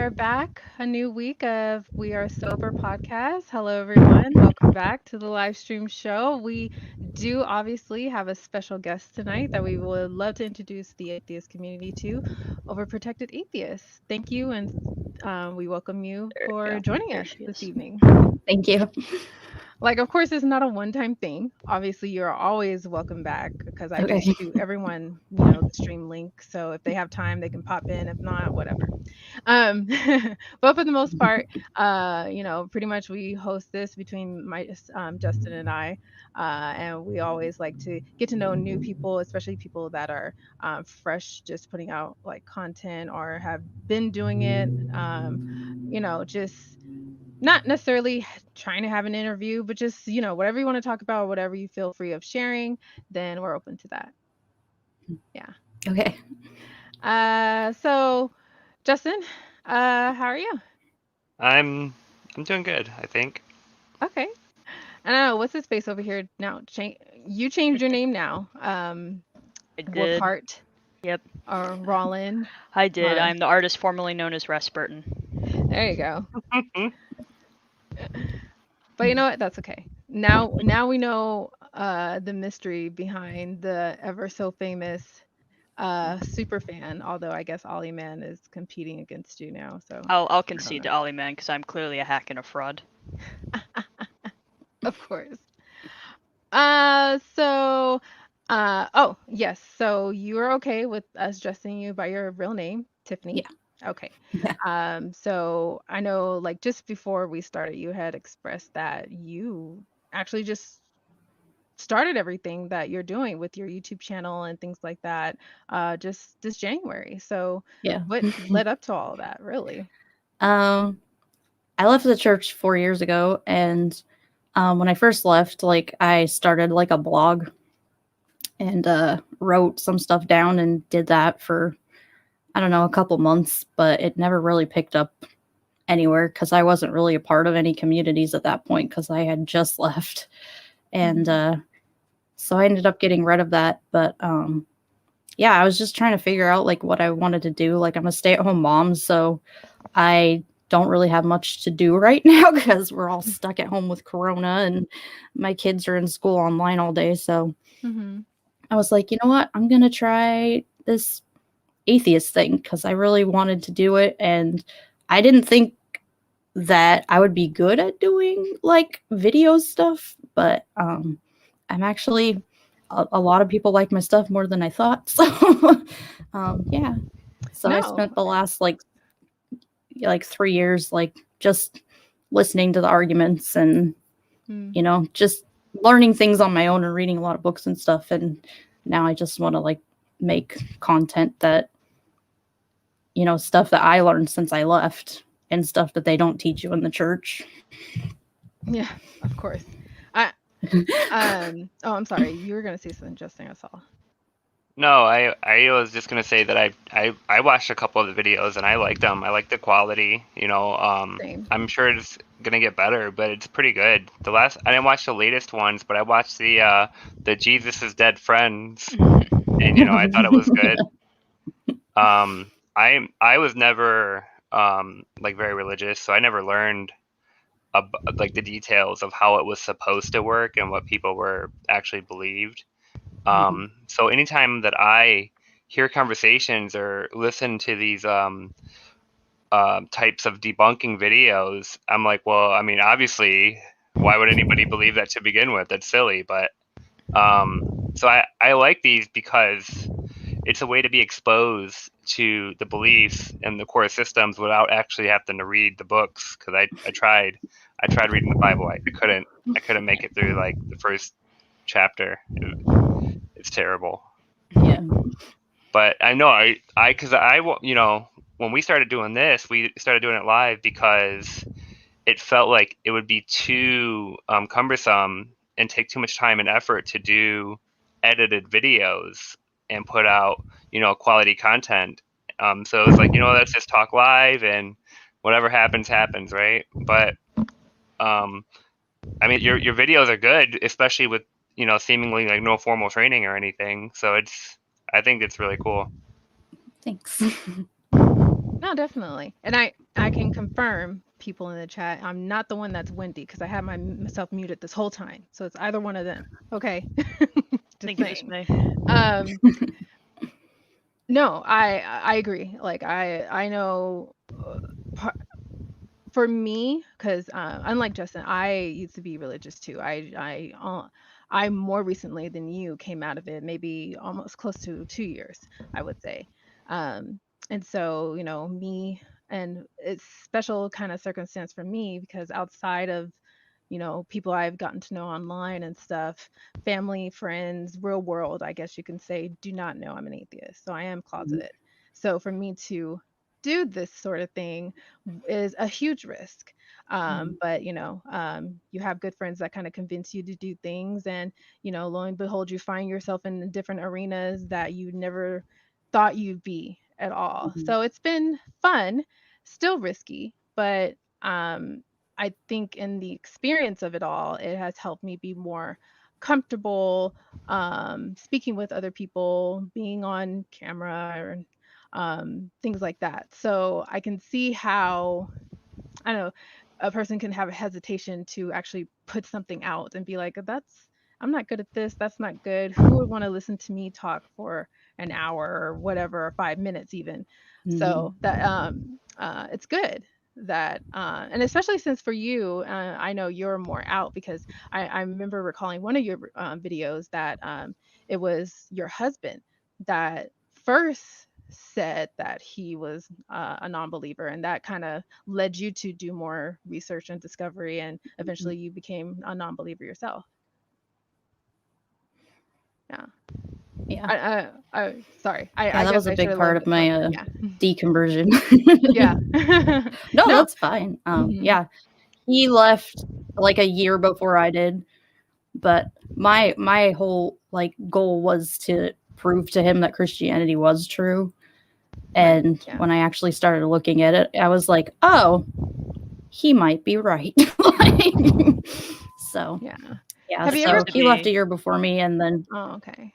are back. A new week of We Are Sober podcast. Hello, everyone. Welcome back to the live stream show. We do obviously have a special guest tonight that we would love to introduce the atheist community to, Overprotected Atheist. Thank you, and we welcome you There we for go. joining There us she this is. evening. Thank you. Like, of course, it's not a one-time thing. Obviously, you're always welcome back because I Okay. just shoot everyone, the stream link. So if they have time, they can pop in. If not, whatever. Um, but for the most part, pretty much we host this between Justin and I, and we always like to get to know new people, especially people that are fresh, just putting out like content or have been doing it. Just not necessarily trying to have an interview, but just, whatever you want to talk about, whatever you feel free of sharing, then we're open to that. Yeah. Okay. So Justin, how are you? I'm doing good, I think. Okay. I don't know, what's this space over here now? You changed your name now. I What did. part? Yep. Or Rollin? I did. Or I'm the artist formerly known as Russ Burton. there you go. But you know what? That's okay. Now we know the mystery behind the ever so famous super fan, although I guess Ollie Man is competing against you now, so I'll I don't concede know. to Ollie Man because I'm clearly a hack and a fraud. Of course. Oh, yes. So you are okay with us addressing you by your real name, Tiffany? Yeah. Okay. Yeah. So I know, like, just before we started, you had expressed that you actually just started everything that you're doing with your YouTube channel and things like that, just this January. So Yeah. what led up to all of that, really? Um, I left the church 4 years ago, and when I first left, like I started like a blog and wrote some stuff down and did that for I don't know a couple months, but it never really picked up anywhere because I wasn't really a part of any communities at that point because I had just left, and so I ended up getting rid of that. But yeah, I was just trying to figure out like what I wanted to do. Like I'm a stay-at-home mom, so I don't really have much to do right now because we're all stuck at home with corona and my kids are in school online all day. So Mm-hmm. I was like, you know what? I'm going to try this atheist thing because I really wanted to do it and I didn't think that I would be good at doing like video stuff, but I'm actually a lot of people like my stuff more than I thought. So yeah. So I No. spent the last like 3 years like just listening to the arguments and Mm. just learning things on my own and reading a lot of books and stuff, and now I just want to like make content that stuff that I learned since I left and stuff that they don't teach you in the church. Yeah, of course. I oh, I'm sorry. You were gonna say something, Justin, I saw. No, I was just gonna say that I watched a couple of the videos and I liked them. I like the quality. Same. I'm sure it's gonna get better, but it's pretty good. I didn't watch the latest ones, but I watched the Jesus is Dead Friends, and I thought it was good. I was never like very religious, so I never learned like the details of how it was supposed to work and what people were actually believed. So anytime that I hear conversations or listen to these types of debunking videos, I'm like, well, I mean, obviously, why would anybody believe that to begin with? That's silly. But so I like these because it's a way to be exposed to the beliefs and the core systems without actually having to read the books. Because I tried reading the Bible. I couldn't make it through like the first chapter. It's terrible. Yeah. But I know because when we started doing this, we started doing it live because it felt like it would be too cumbersome and take too much time and effort to do edited videos and put out quality content. So it was like, let's just talk live and whatever happens, right? But I mean, your videos are good, especially with seemingly like no formal training or anything. So I think it's really cool. Thanks. No, definitely. And I can confirm, people in the chat, I'm not the one that's Wendy because I had myself muted this whole time. So it's either one of them. Okay. Just Think it was saying. me. Um no, I agree. Like I know par- for me, because unlike Justin, I used to be religious too. I more recently than you came out of it, maybe almost close to 2 years, I would say. Um, and so, me, and it's special kind of circumstance for me because outside of, people I've gotten to know online and stuff, family, friends, real world, I guess you can say, do not know I'm an atheist. So I am closeted. So for me to do this sort of thing is a huge risk. But you have good friends that kind of convince you to do things, and lo and behold, you find yourself in different arenas that you never thought you'd be at all. Mhm. So it's been fun, still risky, but I think in the experience of it all, it has helped me be more comfortable speaking with other people, being on camera, or things like that. So I can see how, I don't know, a person can have a hesitation to actually put something out and be like, that's, I'm not good at this. That's not good. Who would want to listen to me talk for an hour or whatever, or 5 minutes even? Mhm. So that it's good that and especially since for you, I know you're more out because I remember recalling one of your videos that it was your husband that first said that he was a non-believer, and that kind of led you to do more research and discovery, and eventually you became a non-believer yourself. Yeah. Yeah. Sorry. Yeah, I that guess was a I should big have part led of with one. my Yeah. deconversion. Yeah. No, No. that's fine. Mhm. Yeah, he left like a year before I did, but my whole like goal was to prove to him that Christianity was true. Right. And Yeah. when I actually started looking at it, I was like, oh, he might be right. Like, so Yeah. yeah, Have That you seems ever so to he left a be year before me, and then Oh, okay.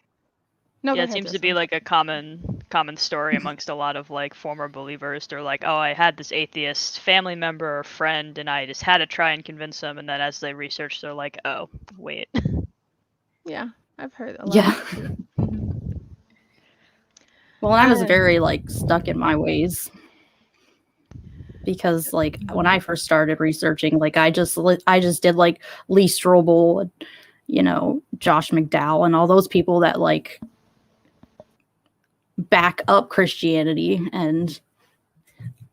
No, yeah, go it ahead, seems to be Justin. like a common story amongst a lot of like former believers. They're like, "Oh, I had this atheist family member or friend and I just had to try and convince them." And then as they research, they're like, "Oh, wait." Yeah. I've heard a lot of yeah. that too. Mhm. Well, I was Uh, very like stuck in my ways because like when I first started researching, like I just did like Lee Strobel, and, Josh McDowell, and all those people that like back up Christianity. And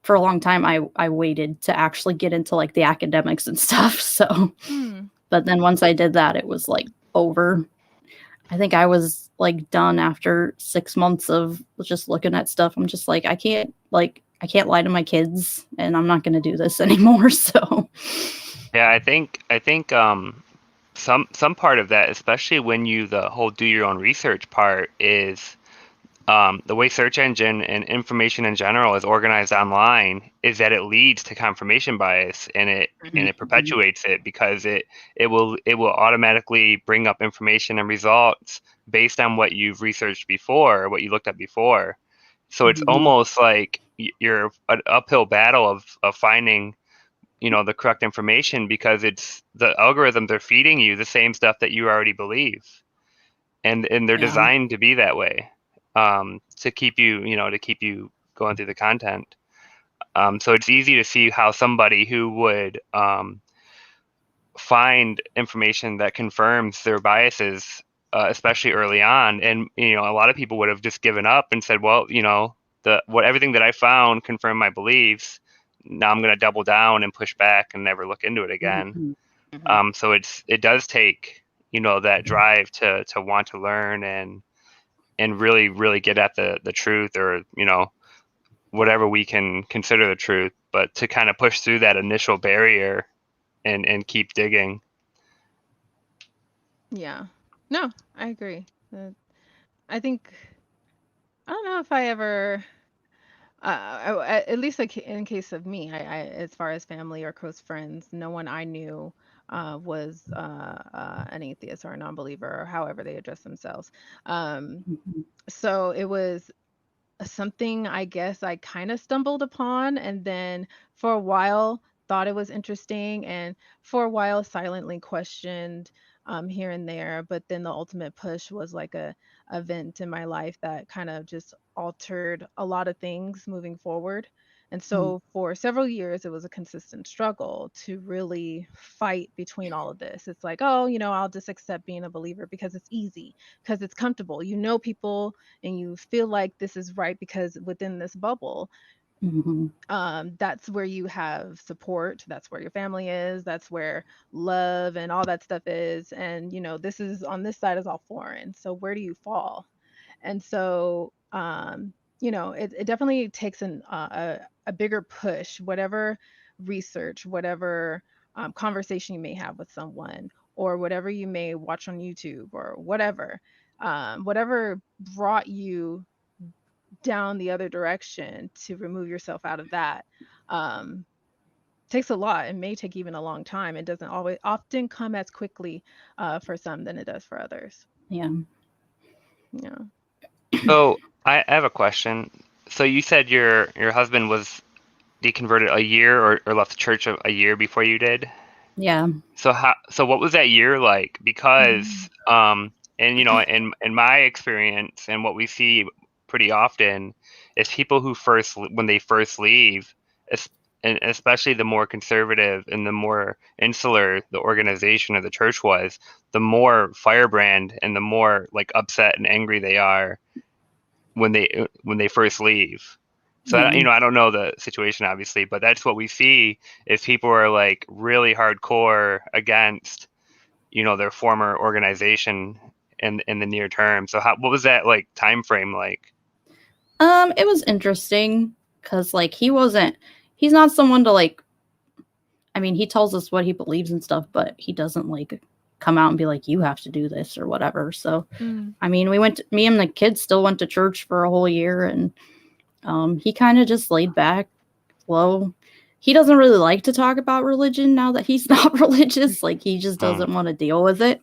for a long time, I waited to actually get into like the academics and stuff. So, hmm. but then once I did that, it was like over. I think I was like done after 6 months of just looking at stuff. I'm just like, I can't lie to my kids, and I'm not going to do this anymore. So, Yeah, I think some part of that, especially when you the whole do your own research part, is the way search engine and information in general is organized online is that it leads to confirmation bias, and it perpetuates it because it will automatically bring up information and results based on what you've researched before, what you looked at before. So it's almost like you're an uphill battle of finding the correct information because it's the algorithms are feeding you the same stuff that you already believe, and they're yeah. designed to be that way, to keep you going through the content. So it's easy to see how somebody who would find information that confirms their biases, especially early on, and a lot of people would have just given up and said, well, everything that I found confirmed my beliefs. Now I'm going to double down and push back and never look into it again. Mhm. So it does take that drive to want to learn and really really get at the truth, or whatever we can consider the truth, but to kind of push through that initial barrier and keep digging. Yeah. No, I agree. I think I don't know if I ever at least like in case of me, as far as family or close friends, no one I knew was an atheist or a non-believer or however they address themselves. Um, Mhm. so it was something I guess I kind of stumbled upon, and then for a while thought it was interesting, and for a while silently questioned here and there. But then the ultimate push was like a event in my life that kind of just altered a lot of things moving forward. And Mm. so for several years, it was a consistent struggle to really fight between all of this. It's like, oh, I'll just accept being a believer because it's easy, because it's comfortable. People, and you feel like this is right because within this bubble, Mhm. that's where you have support, that's where your family is, that's where love and all that stuff is. And this is on this side is all foreign, so where do you fall? And so it definitely takes a bigger push, whatever research, whatever conversation you may have with someone, or whatever you may watch on YouTube, or whatever brought you down the other direction, to remove yourself out of that. um, Takes a lot. It may take even a long time. It doesn't always often come as quickly for some than it does for others. Yeah. Yeah. So I have a question. So you said your husband was deconverted a year, or left the church a year before you did. Yeah. So what was that year like? Because Mhm. and in my experience, and what we see pretty often, is people who when they first leave, es- and especially the more conservative and the more insular the organization of the church was, the more firebrand and the more like upset and angry they are when they first leave. So Yeah. I don't know the situation obviously, but that's what we see, is people are like really hardcore against their former organization in the near term. So what was that like time frame like? It was interesting because like he's not someone to like, I mean, he tells us what he believes and stuff, but he doesn't like come out and be like, you have to do this or whatever. So, Mm. I mean, me and the kids still went to church for a whole year, and he kind of just laid back, low. He doesn't really like to talk about religion now that he's not religious. Like, he just Hmm. doesn't want to deal with it.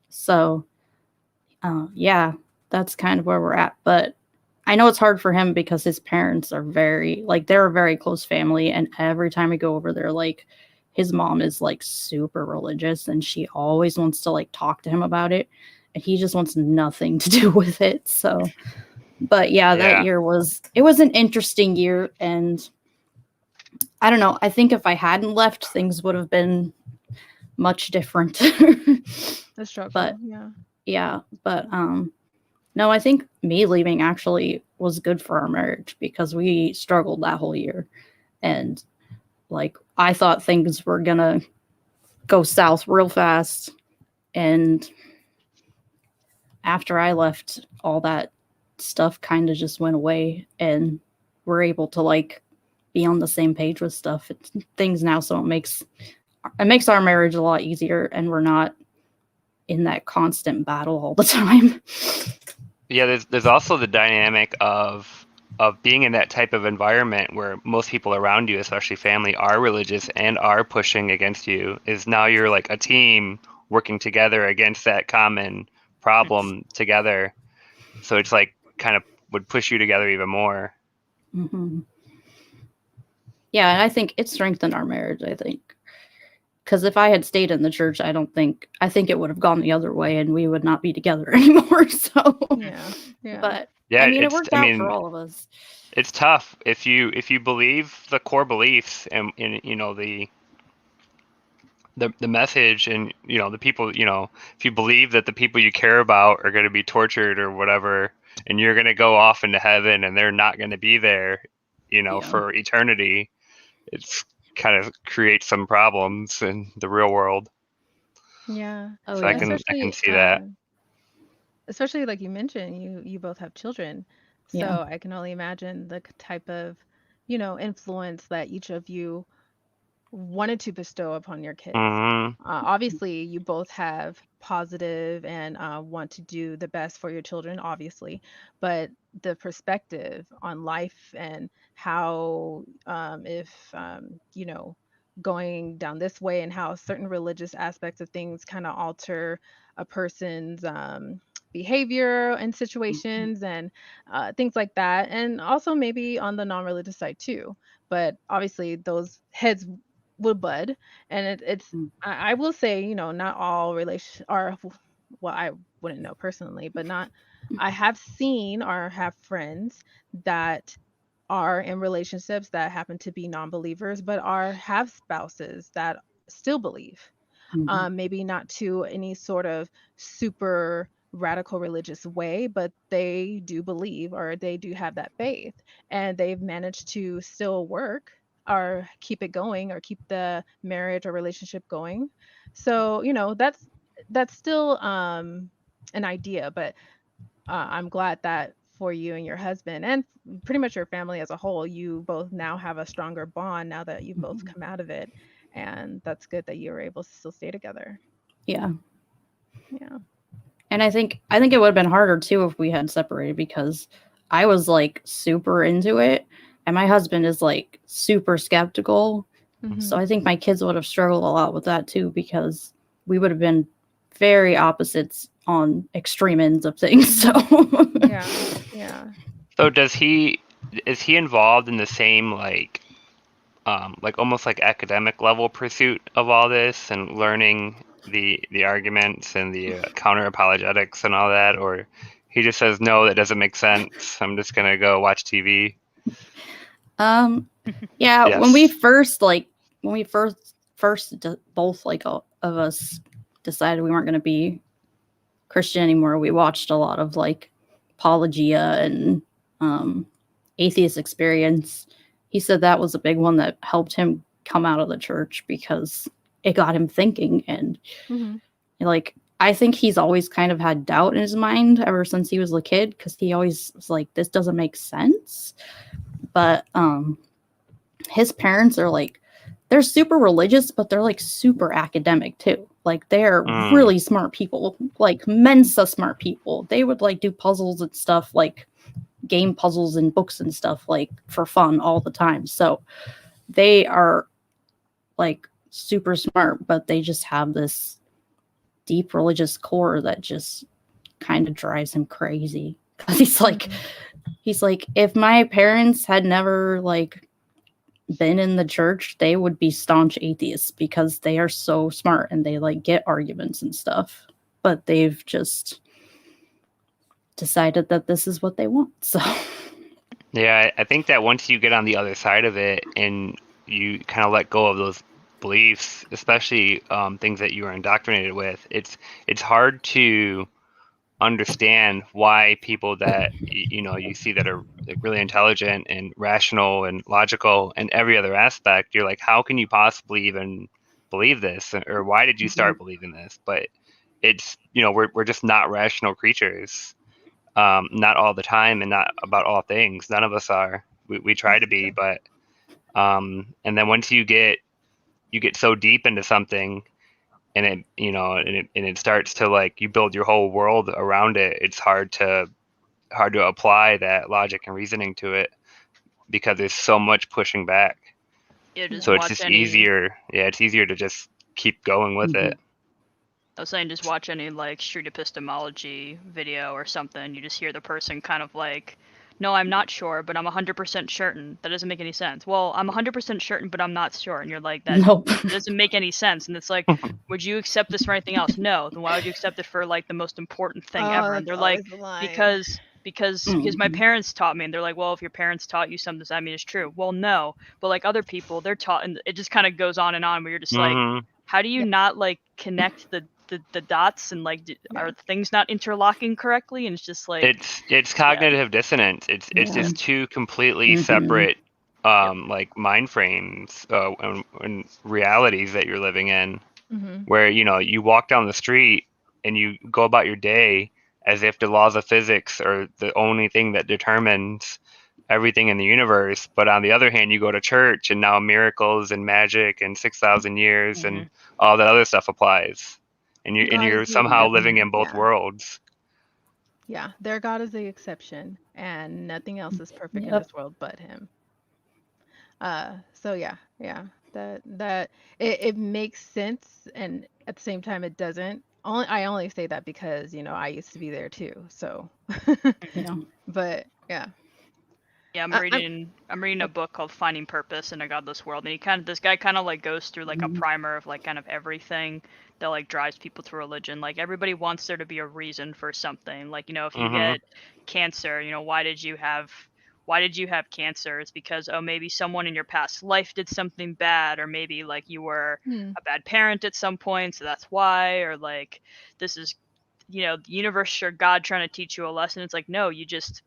So, yeah, that's kind of where we're at. But I know it's hard for him because his parents are they're a very close family. And every time we go over there, like, his mom is like super religious and she always wants to like talk to him about it. And he just wants nothing to do with it. So, but yeah, that Yeah. year it was an interesting year. And I don't know. I think if I hadn't left, things would have been much different. The struggle. But Yeah. yeah, but no, I think me leaving actually was good for our marriage because we struggled that whole year. And like I thought things were gonna go south real fast. And after I left, all that stuff kind of just went away and we're able to like be on the same page with stuff. Things now, so it makes our marriage a lot easier and we're not in that constant battle all the time. Yeah, there's also the dynamic of being in that type of environment where most people around you, especially family, are religious and are pushing against you. Is now you're like a team working together against that common problem together. So it's like kind of would push you together even more. Mm-hmm. Yeah, and I think it strengthened our marriage, I think. Because if I had stayed in the church, I think it would have gone the other way and we would not be together anymore. So, Yeah. Yeah. but I Yeah, mean, it worked out for all of us. it's tough if you believe the core beliefs and in the message, and the people, if you believe that the people you care about are going to be tortured or whatever, and you're going to go off into heaven and they're not going to be there Yeah. for eternity, it's kind of creates some problems in the real world. Yeah. Oh, So yeah. I can Especially see that. especially like you mentioned, you both have children. Yeah. So I can only imagine the type of, influence that each of you wanted to bestow upon your kids. Hmm. Obviously, you both have positive and want to do the best for your children, obviously, but the perspective on life and how, if, going down this way, and how certain religious aspects of things kind of alter a person's behavior in situations and things like that, and also maybe on the non-religious side too. But obviously, those heads would bud, and it's. Mm. I will say, not all relation are. Well, I wouldn't know personally, but not. I have seen or have friends that are in relationships that happen to be non-believers, but have spouses that still believe. Mhm. Maybe not to any sort of super radical religious way, but they do believe or they do have that faith, and they've managed to still work or keep it going or keep the marriage or relationship going. So, that's still an idea, but I'm glad that for you and your husband and pretty much your family as a whole, you both now have a stronger bond now that you've both Mhm. come out of it. And that's good that you were able to still stay together. Yeah. Yeah. And I think it would have been harder too if we had separated, because I was like super into it and my husband is like super skeptical. So Hmm. I think my kids would have struggled a lot with that too, because we would have been very opposites on extreme ends of things. So Yeah. Yeah. So is he involved in the same like almost like academic level pursuit of all this and learning the arguments and the counter apologetics and all that, or he just says no, that doesn't make sense. I'm just gonna go watch TV. yeah, Yes. when we first both of us decided we weren't going to be Christian anymore, we watched a lot of like Apologia and um, Atheist Experience. He said that was a big one that helped him come out of the church because it got him thinking. And Hmm. like, I think he's always kind of had doubt in his mind ever since he was a kid, because he always was like, this doesn't make sense. But his parents are like, they're super religious, but they're like super academic too. Like they're Mm. really smart people, like Mensa smart people. They would like do puzzles and stuff, like game puzzles and books and stuff, like for fun all the time. So they are like super smart, but they just have this deep religious core that just kind of drives him crazy. Cause he's like, if my parents had never like been in the church, they would be staunch atheists because they are so smart and they like get arguments and stuff. But they've just decided that this is what they want. So Yeah, I think that once you get on the other side of it and you kind of let go of those beliefs, especially things that you were indoctrinated with, it's hard to understand why people that you see that are like really intelligent and rational and logical and every other aspect, you're like, how can you possibly even believe this, or why did you start believing this? But it's we're just not rational creatures, not all the time and not about all things. None of us are. We try to That's be, true. but and then once you get so deep into something and it starts to like you build your whole world around it, it's hard to apply that logic and reasoning to it because there's so much pushing back. Yeah, just So Yeah. it's watch just any. easier. Yeah, it's easier to just keep going with it. I was saying, just watch any like street epistemology video or something. You just hear the person kind of like, "No, I'm not sure, but I'm 100% certain." That doesn't make any sense. Well, I'm 100% certain, but I'm not sure, and you're like, "That nope. doesn't make any sense." And it's like, "Would you accept this for anything else?" No. Then why would you accept it for like the most important thing Oh, ever? And that's they're like, always the line. "Because my parents taught me." And they're like, "Well, if your parents taught you something, does that mean it's true?" Well, no. But like other people, they're taught, and it just kind of goes on and on. Where you're just like, Hmm. how do you Yeah. not like connect the dots, and like Yeah. are things not interlocking correctly? And it's just like, It's yeah, cognitive dissonance. It's Yeah. just two completely Mhm. separate yep, like mind frames and realities that you're living in. Hmm. Where you walk down the street and you go about your day as if the laws of physics are the only thing that determines everything in the universe, but on the other hand you go to church and now miracles and magic and 6,000 years and hmm all that other stuff applies, and you're and God you're is the somehow living exception. in both Yeah. worlds. Yeah. Their God is the exception, and nothing else is perfect in Yep. this world but Him. So yeah, that it makes sense, and at the same time it doesn't I only say that because, I used to be there too. So, Yeah. but yeah. Yeah, I'm I, I'm reading a book called Finding Purpose in a Godless World, and this guy kind of like goes through like a primer of like kind of everything that like drives people to religion. Like everybody wants there to be a reason for something. Like, if you get cancer, why did you have cancer? It's because, oh, maybe someone in your past life did something bad, or maybe like you were Hmm. a bad parent at some point, so that's why, or like this is the universe or God trying to teach you a lesson. It's like, no, you just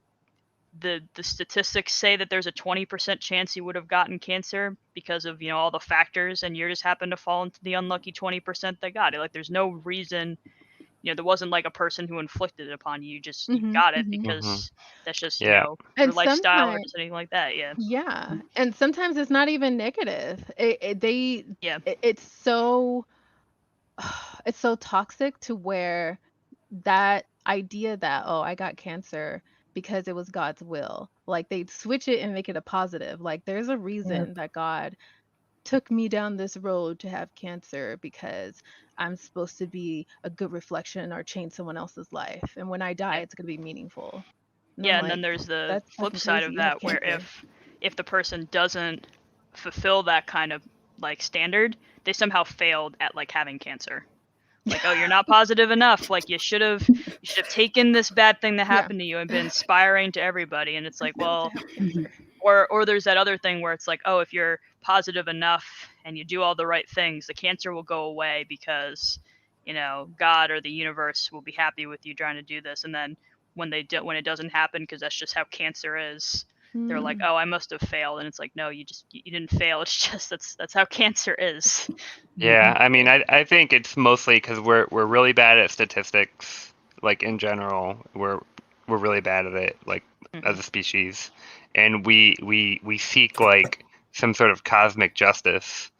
the statistics say that there's a 20% chance you would have gotten cancer because of all the factors, and you just happen to fall into the unlucky 20% that got it. Like there's no reason, there wasn't like a person who inflicted it upon you. You Hmm. got it Hmm. because that's just Yeah. your And lifestyle or sometimes, just anything like that. Yeah. yeah, and sometimes it's not even negative. Yeah. It's so it's so toxic to where that idea that, oh, I got cancer because it was God's will. Like they switch it and make it a positive. Like there's a Yeah. reason that God took me down this road to have cancer because I'm supposed to be a good reflection or change someone else's life. And when I die, Yeah. it's going to be meaningful. And I'm Yeah, and then like, there's the that's flip fucking side crazy. of You have that where cancer. if the person doesn't fulfill that kind of like standard, they somehow failed at like having cancer. Like, oh, you're not positive enough. Like you should have taken this bad thing that Yeah. happened to you and been inspiring to everybody. And it's I like, failed to well, have cancer. or there's that other thing where it's like, oh, if you're positive enough and you do all the right things, the cancer will go away because God or the universe will be happy with you trying to do this. And then when it doesn't happen, because that's just how cancer is, they're like, Mm. oh, I must have failed. And it's like, no, you didn't fail. It's just that's how cancer is. Yeah, I mean, I think it's mostly because we're really bad at statistics, like in general. We're really bad at it, like as a species, and we seek like some sort of cosmic justice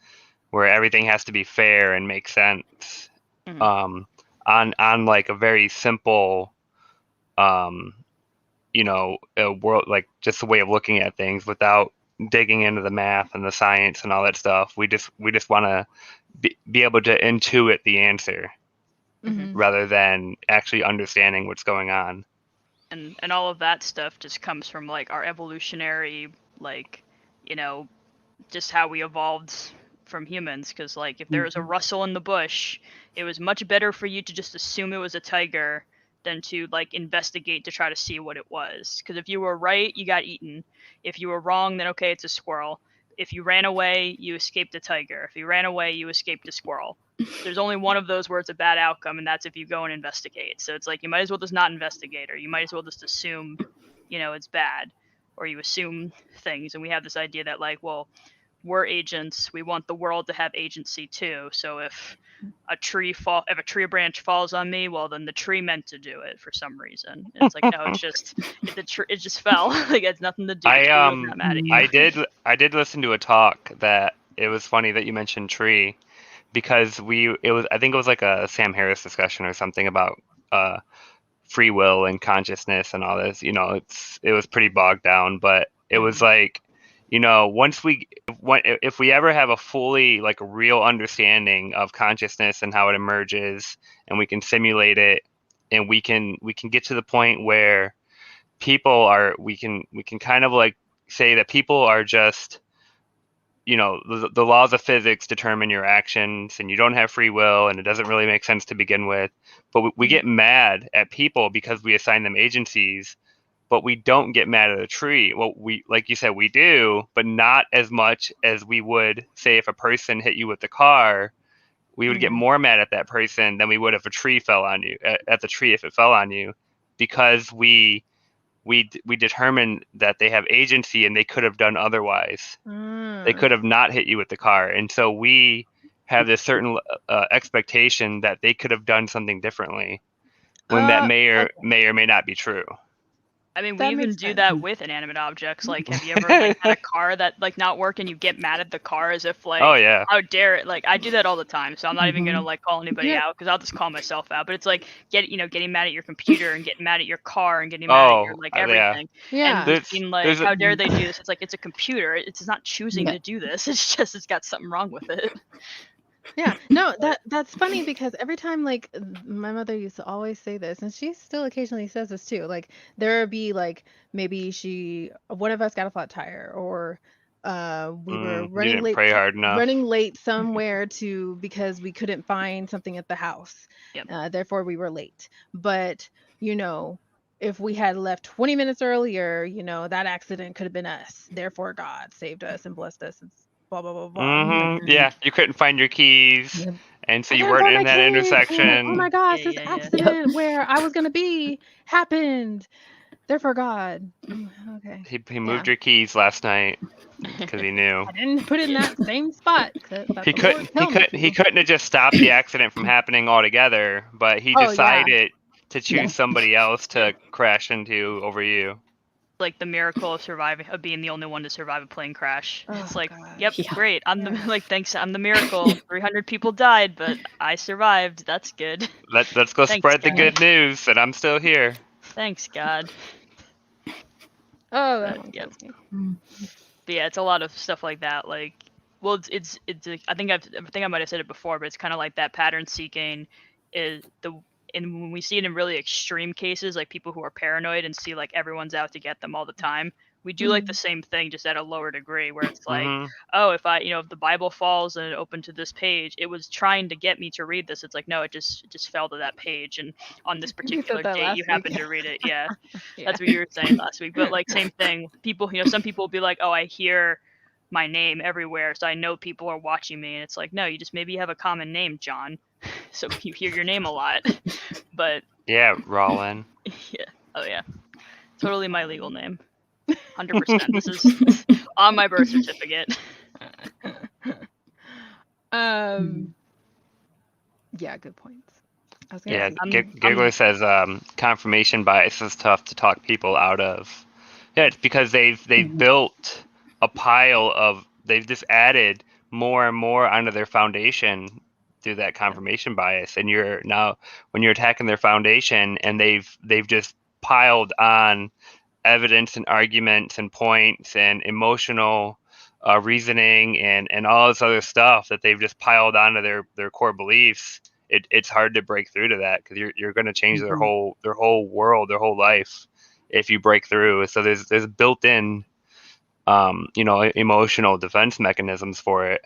where everything has to be fair and make sense, Mhm. on like a very simple, um, a world, like just a way of looking at things without digging into the math and the science and all that stuff. We just want to be able to intuit the answer Mhm. rather than actually understanding what's going on. And all of that stuff just comes from like our evolutionary, like you know just how we evolved from humans. Because like if there was a rustle in the bush, it was much better for you to just assume it was a tiger than to like investigate to try to see what it was. Because if you were right, you got eaten. If you were wrong, then okay, it's a squirrel. If you ran away, you escaped a tiger. If you ran away, you escaped a squirrel. There's only one of those where it's a bad outcome, and that's if you go and investigate. So it's like you might as well just not investigate, or you might as well just assume, it's bad, or you assume things. And we have this idea that like, well, we're agents. We want the world to have agency too. So if a tree branch falls on me, well then the tree meant to do it for some reason. And it's like, no, it just fell. Like it has nothing to do. The tree was not mad at you. I did listen to a talk that it was funny that you mentioned tree because I think it was like a Sam Harris discussion or something about free will and consciousness and all this. It was pretty bogged down, but it was like, if we ever have a fully like real understanding of consciousness and how it emerges, and we can simulate it, and we can get to the point where we can kind of like say that people are just, the laws of physics determine your actions, and you don't have free will, and it doesn't really make sense to begin with. But we get mad at people because we assign them agencies, but we don't get mad at a tree. Well, like you said, we do, but not as much as we would say if a person hit you with the car. We would get more mad at that person than we would if a tree fell on you, at the tree if it fell on you, because we determined that they have agency and they could have done otherwise. They could have not hit you with the car, and so we have this certain expectation that they could have done something differently when that Okay. may or may not be true. I mean, we That even makes do sense. that with inanimate objects. Like, have you ever like had a car that like not work and you get mad at the car as if like, Oh yeah. how dare it? Like, I do that all the time. So I'm not even gonna like call anybody Yeah. out because I'll just call myself out. But it's like getting mad at your computer and getting mad at your car and getting mad at your like Yeah. everything. Yeah. And just being like, There's how dare they do this? It's like it's a computer. It's not choosing Yeah. to do this. It's just it's got something wrong with it. Yeah, no, that's funny because every time, like, my mother used to always say this, and she still occasionally says this too. Like, there would be like maybe one of us got a flat tire, or we were You didn't pray hard enough. running late somewhere because we couldn't find something at the house. Yep. Therefore, we were late. But you know, if we had left 20 minutes earlier, that accident could have been us. Therefore, God saved us and blessed us and blah blah blah blah. Yeah, you couldn't find your keys, Yep. and so I you couldn't weren't find in my that keys, and oh my intersection. gosh, Yeah, this yeah, yeah. accident where I was gonna be happened. Therefore, God. Okay. He Yeah. moved your keys last night because he knew. I didn't put it in that same spot that He the Lord told me he to. couldn't have just stopped the accident from happening altogether, but he Oh yeah. decided to choose Yeah. somebody else to crash into over you. Like the miracle of being the only one to survive a plane crash. It's Oh like, God. yep, Yeah. great. I'm Yeah. thanks. I'm the miracle. 300 people died, but I survived. That's good. Let's go Thanks, spread the God. good news that I'm still here. Thanks, God. Oh, that one Yep. kills me. But yeah, it's a lot of stuff like that. Like, well, it's I think I might have said it before, but it's kind of like that pattern seeking and when we see it in really extreme cases, like people who are paranoid and see like everyone's out to get them all the time, we do like the same thing just at a lower degree, where it's like, oh, if the Bible falls and it opened to this page, it was trying to get me to read this. It's like, no, it just fell to that page, and on this You particular said that date last you week. happened to read it. Yeah. Yeah. That's what you were saying last week. But like same thing. People, some people will be like, oh, I hear my name everywhere, so I know people are watching me. And it's like, no, you just maybe have a common name, John. So you hear your name a lot. But Yeah, Rollin. yeah. Oh yeah. Totally my legal name. 100%. This is on my birth certificate. Yeah, good points. I was Yeah, gonna say, Giggler says confirmation bias is tough to talk people out of. Yeah, it's because they've built a pile of they've just added more and more onto their foundation through that confirmation bias, and you're now when you're attacking their foundation, and they've just piled on evidence and arguments and points and emotional reasoning and all this other stuff that they've just piled onto their core beliefs. It's hard to break through to that because you're going to change their whole world, their whole life if you break through. So there's built-in emotional defense mechanisms for it.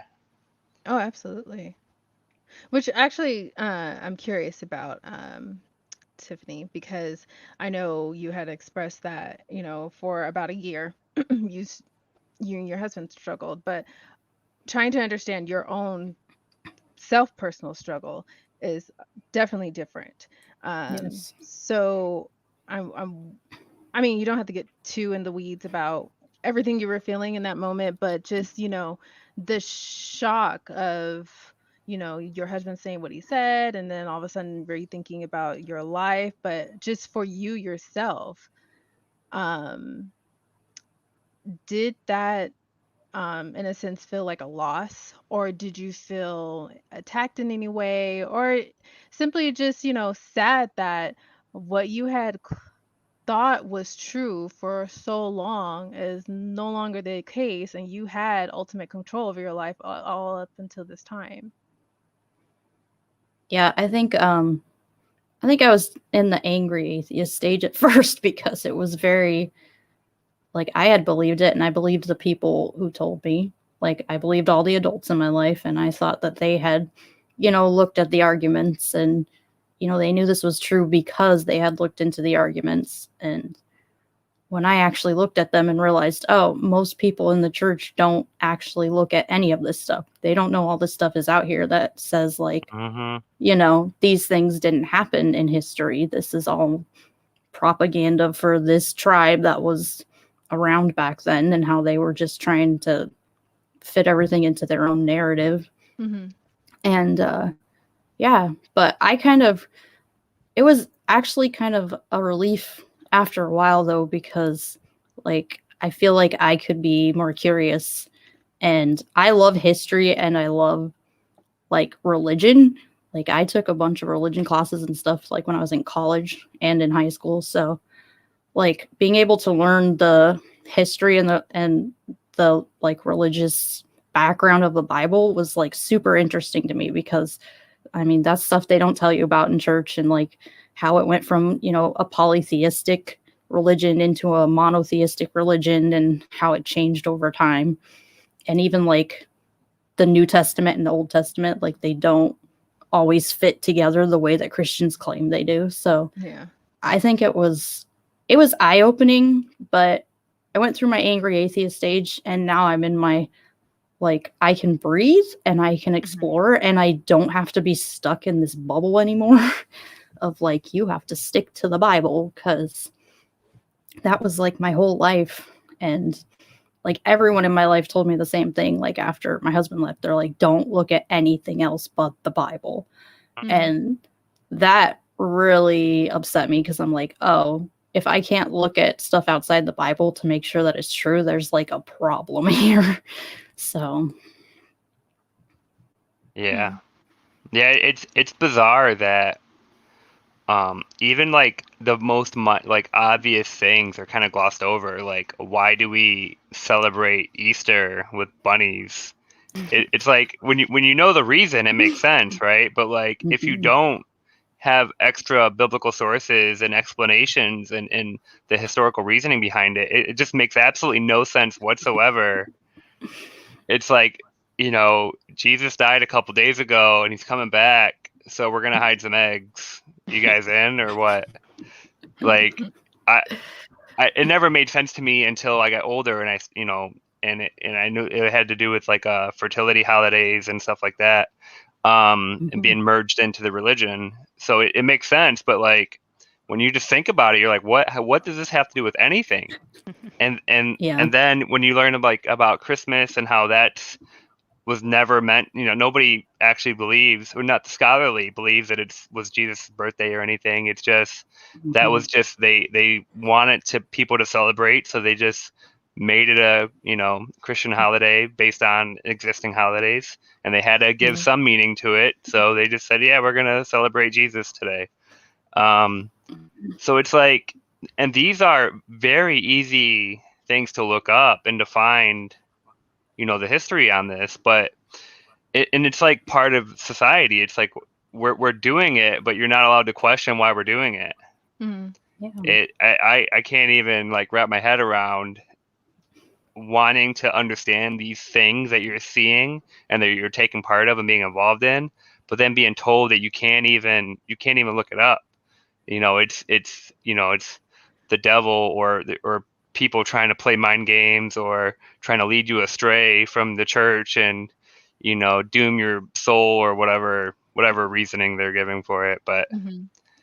oh, absolutely. Which actually, I'm curious about, Tiffany, because I know you had expressed that, for about a year, you and your husband struggled, but trying to understand your own personal struggle is definitely different. Yes. So I mean, you don't have to get too in the weeds about everything you were feeling in that moment, but just, the shock of, your husband saying what he said, and then all of a sudden rethinking about your life, but just for you yourself, um, did that, in a sense, feel like a loss, or did you feel attacked in any way, or simply just, sad that what you had thought was true for so long is no longer the case, and you had ultimate control over your life all up until this time? Yeah, I think I was in the angry atheist stage at first because it was very like I had believed it and I believed the people who told me. Like I believed all the adults in my life and I thought that they had, looked at the arguments and they knew this was true because they had looked into the arguments. And when I actually looked at them and realized, oh, most people in the church don't actually look at any of this stuff. They don't know all this stuff is out here that says like, these things didn't happen in history. This is all propaganda for this tribe that was around back then and how they were just trying to fit everything into their own narrative. Mm-hmm. And yeah, but it was actually kind of a relief after a while though, because like I feel like I could be more curious, and I love history and I love like religion. Like I took a bunch of religion classes and stuff like when I was in college and in high school. So like being able to learn the history and the like religious background of the Bible was like super interesting to me, because I mean, that's stuff they don't tell you about in church, and like how it went from, you know, a polytheistic religion into a monotheistic religion, and how it changed over time. And even like the New Testament and the Old Testament, like they don't always fit together the way that Christians claim they do. So Yeah. I think it was eye-opening, but I went through my angry atheist stage, and now I'm in my, like, I can breathe and I can explore, and I don't have to be stuck in this bubble anymore of like, you have to stick to the Bible, because that was like my whole life. And like everyone in my life told me the same thing. Like after my husband left, they're like, don't look at anything else but the Bible. And that really upset me, because I'm like, oh, if I can't look at stuff outside the Bible to make sure that it's true, there's like a problem here. So Yeah. Yeah, it's bizarre that even like the most like obvious things are kind of glossed over. Like, why do we celebrate Easter with bunnies? It's like when you know the reason, it makes sense, right? But like if you don't have extra biblical sources and explanations and the historical reasoning behind it, it just makes absolutely no sense whatsoever. It's like, you know, Jesus died a couple days ago and he's coming back, so we're gonna hide some eggs. You guys in or what? Like, it never made sense to me until I got older, and and I knew it had to do with like fertility holidays and stuff like that, and being merged into the religion. So it makes sense, but like when you just think about it, you're like, what does this have to do with anything? And then when you learn about Christmas and how that was never meant, nobody actually believes, or not scholarly believes, that it was Jesus' birthday or anything. It's just that was just they wanted people to celebrate, so they just made it a Christian holiday based on existing holidays, and they had to give some meaning to it, so they just said, yeah, we're gonna celebrate Jesus today. So it's like, and these are very easy things to look up and to find the history on this, but it's like part of society. It's like we're doing it, but you're not allowed to question why we're doing it. I can't even like wrap my head around wanting to understand these things that you're seeing and that you're taking part of and being involved in, but then being told that you can't even look it up. It's the devil or people trying to play mind games or trying to lead you astray from the church and doom your soul or whatever reasoning they're giving for it. But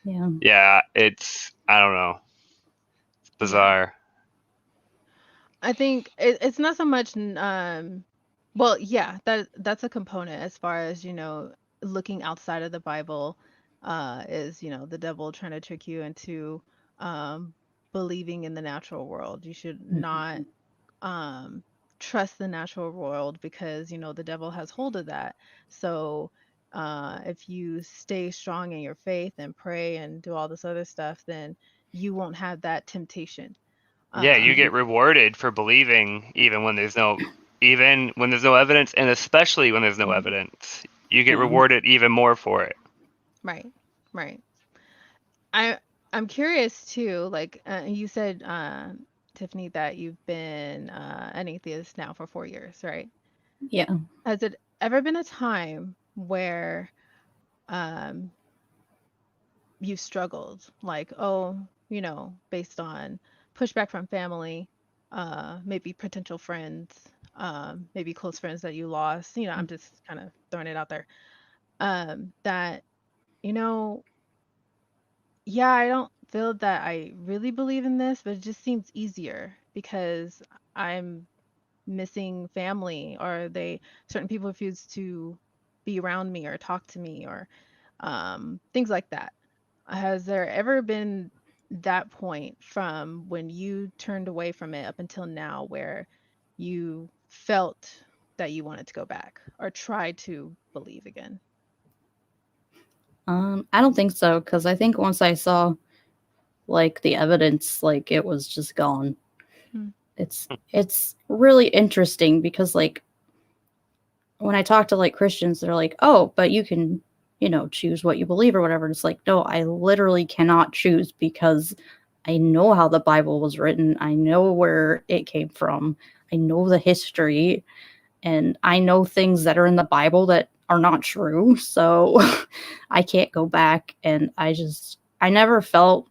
yeah, it's, I don't know, it's bizarre. I think it's not so much well, yeah, that's a component as far as, looking outside of the Bible, is, the devil trying to trick you into believing in the natural world. You should not trust the natural world, because, the devil has hold of that. So if you stay strong in your faith and pray and do all this other stuff, then you won't have that temptation. Yeah, you get rewarded for believing even when there's no evidence, and especially when there's no evidence. You get rewarded even more for it. Right. I'm curious too, like you said, Tiffany, that you've been an atheist now for 4 years, right? Yeah. Has it ever been a time where you've struggled, like, based on pushback from family, maybe potential friends, maybe close friends that you lost, I'm just kind of throwing it out there, that, yeah, I don't feel that I really believe in this, but it just seems easier because I'm missing family, or certain people refuse to be around me or talk to me, or things like that. Has there ever been that point from when you turned away from it up until now where you felt that you wanted to go back or try to believe again? I don't think so, because I think once I saw like the evidence, like it was just gone. It's really interesting because like when I talk to like Christians, they're like, oh, but you can, choose what you believe or whatever. And it's like, no, I literally cannot choose because I know how the Bible was written. I know where it came from. I know the history, and I know things that are in the Bible that are not true. So I can't go back. And I never felt,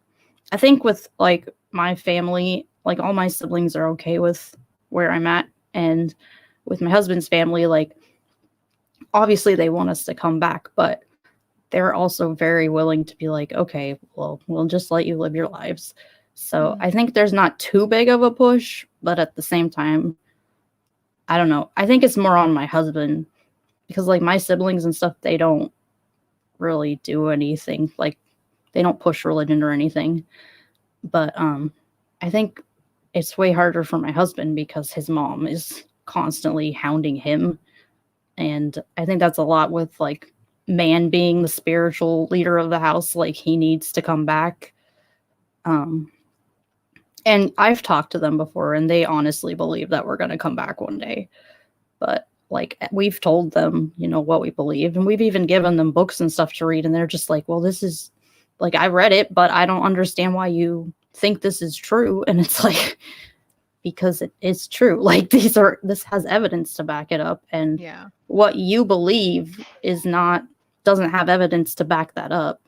I think with like my family, like all my siblings are okay with where I'm at. And with my husband's family, like obviously they want us to come back, but they're also very willing to be like, okay, well, we'll just let you live your lives. So I think there's not too big of a push, but at the same time, I don't know. I think it's more on my husband because like my siblings and stuff, they don't really do anything. Like they don't push religion or anything. But I think it's way harder for my husband because his mom is constantly hounding him. And I think that's a lot with like man being the spiritual leader of the house. Like he needs to come back. And I've talked to them before and they honestly believe that we're going to come back one day. But like we've told them, what we believe, and we've even given them books and stuff to read. And they're just like, well, this is like, I read it, but I don't understand why you think this is true. And it's like, because it is true. Like this has evidence to back it up. And what you believe doesn't have evidence to back that up.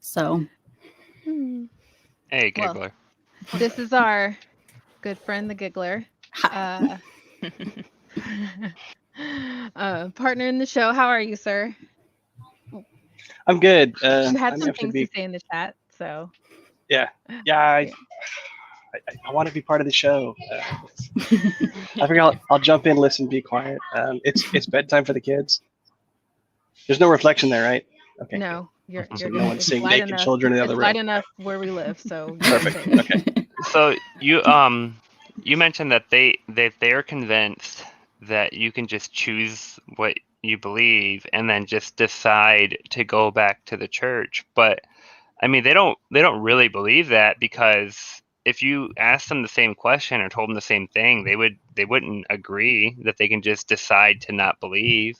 So. Hey, Giggler. Well, this is our good friend, the Giggler. Partner in the show. How are you, sir? I'm good. You had some things to say in the chat, so. Yeah. I want to be part of the show. I figure I'll jump in, listen, be quiet. It's bedtime for the kids. There's no reflection there, right? Okay. No, you're no one's seeing naked enough. Children in the other room. Light enough where we live, so. Perfect. Okay. So you mentioned that they're convinced that you can just choose what you believe and then just decide to go back to the church. But I mean, they don't really believe that, because if you asked them the same question or told them the same thing, they wouldn't agree that they can just decide to not believe.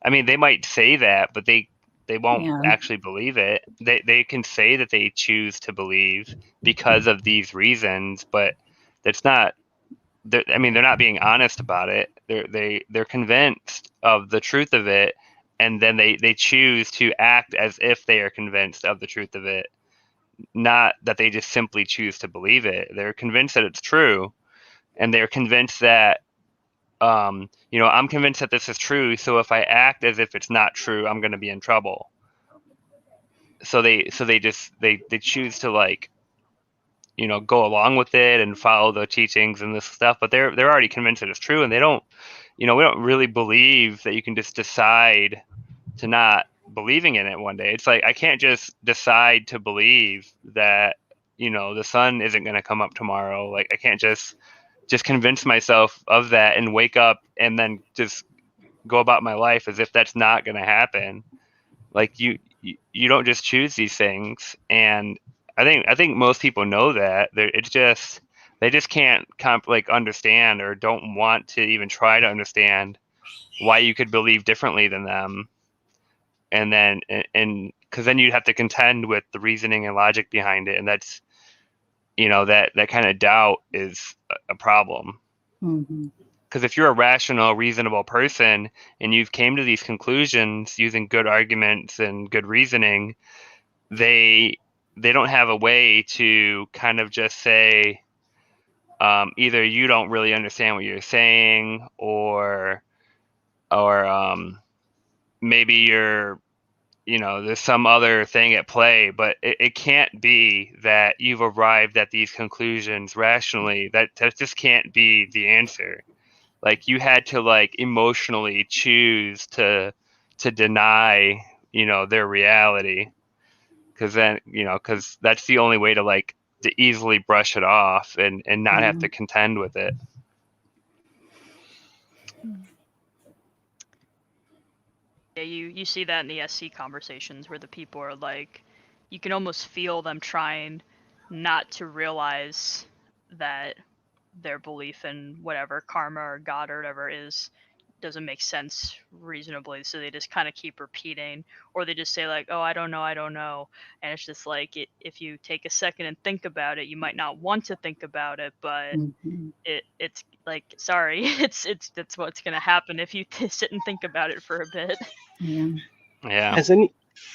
I mean, they might say that, but they won't actually believe it. They can say that they choose to believe because of these reasons, but that's not. I mean, they're not being honest about it. They're convinced of the truth of it, and then they choose to act as if they are convinced of the truth of it, not that they just simply choose to believe it. They're convinced that it's true, and they're convinced that I'm convinced that this is true, so if I act as if it's not true, I'm going to be in trouble. So they choose to like, go along with it and follow the teachings and this stuff, but they're already convinced that it's true, and they don't, we don't really believe that you can just decide to not believing in it one day. It's like I can't just decide to believe that, the sun isn't going to come up tomorrow. Like I can't just convince myself of that and wake up and then just go about my life as if that's not going to happen. Like you don't just choose these things. And I think most people know that. They just can't understand, or don't want to even try to understand why you could believe differently than them. And then because then you'd have to contend with the reasoning and logic behind it, and that's that kind of doubt is a problem. Because if you're a rational, reasonable person and you've came to these conclusions using good arguments and good reasoning, they don't have a way to kind of just say either you don't really understand what you're saying, or maybe you're there's some other thing at play, but it can't be that you've arrived at these conclusions rationally. That just can't be the answer. Like you had to emotionally choose to deny, their reality, because then, because that's the only way to to easily brush it off and not have to contend with it. Yeah, you see that in the SC conversations where the people are like, you can almost feel them trying not to realize that their belief in whatever karma or God or whatever is doesn't make sense reasonably, so they just kind of keep repeating, or they just say like, oh, I don't know, and it's just like, if you take a second and think about it, you might not want to think about it, but Mhm. it's like, sorry, it's that's what's gonna happen if you sit and think about it for a bit. Yeah. Yeah.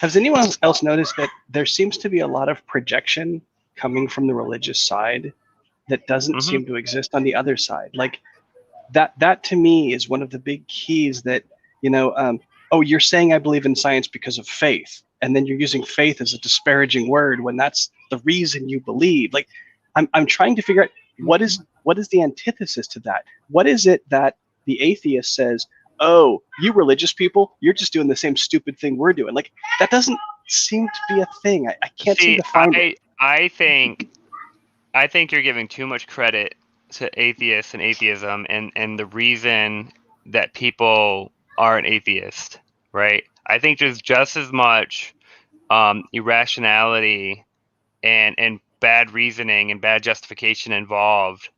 Has anyone else noticed that there seems to be a lot of projection coming from the religious side that doesn't Mhm. seem to exist on the other side? Like that to me is one of the big keys that, oh, you're saying I believe in science because of faith, and then you're using faith as a disparaging word when that's the reason you believe. Like, I'm trying to figure out what is the antithesis to that. What is it that the atheist says, oh, you religious people, you're just doing the same stupid thing we're doing? Like, that doesn't seem to be a thing. I can't seem See, to find it. I think you're giving too much credit to atheists and atheism, and the reason that people are an atheist, right? I think there's just as much irrationality and bad reasoning and bad justification involved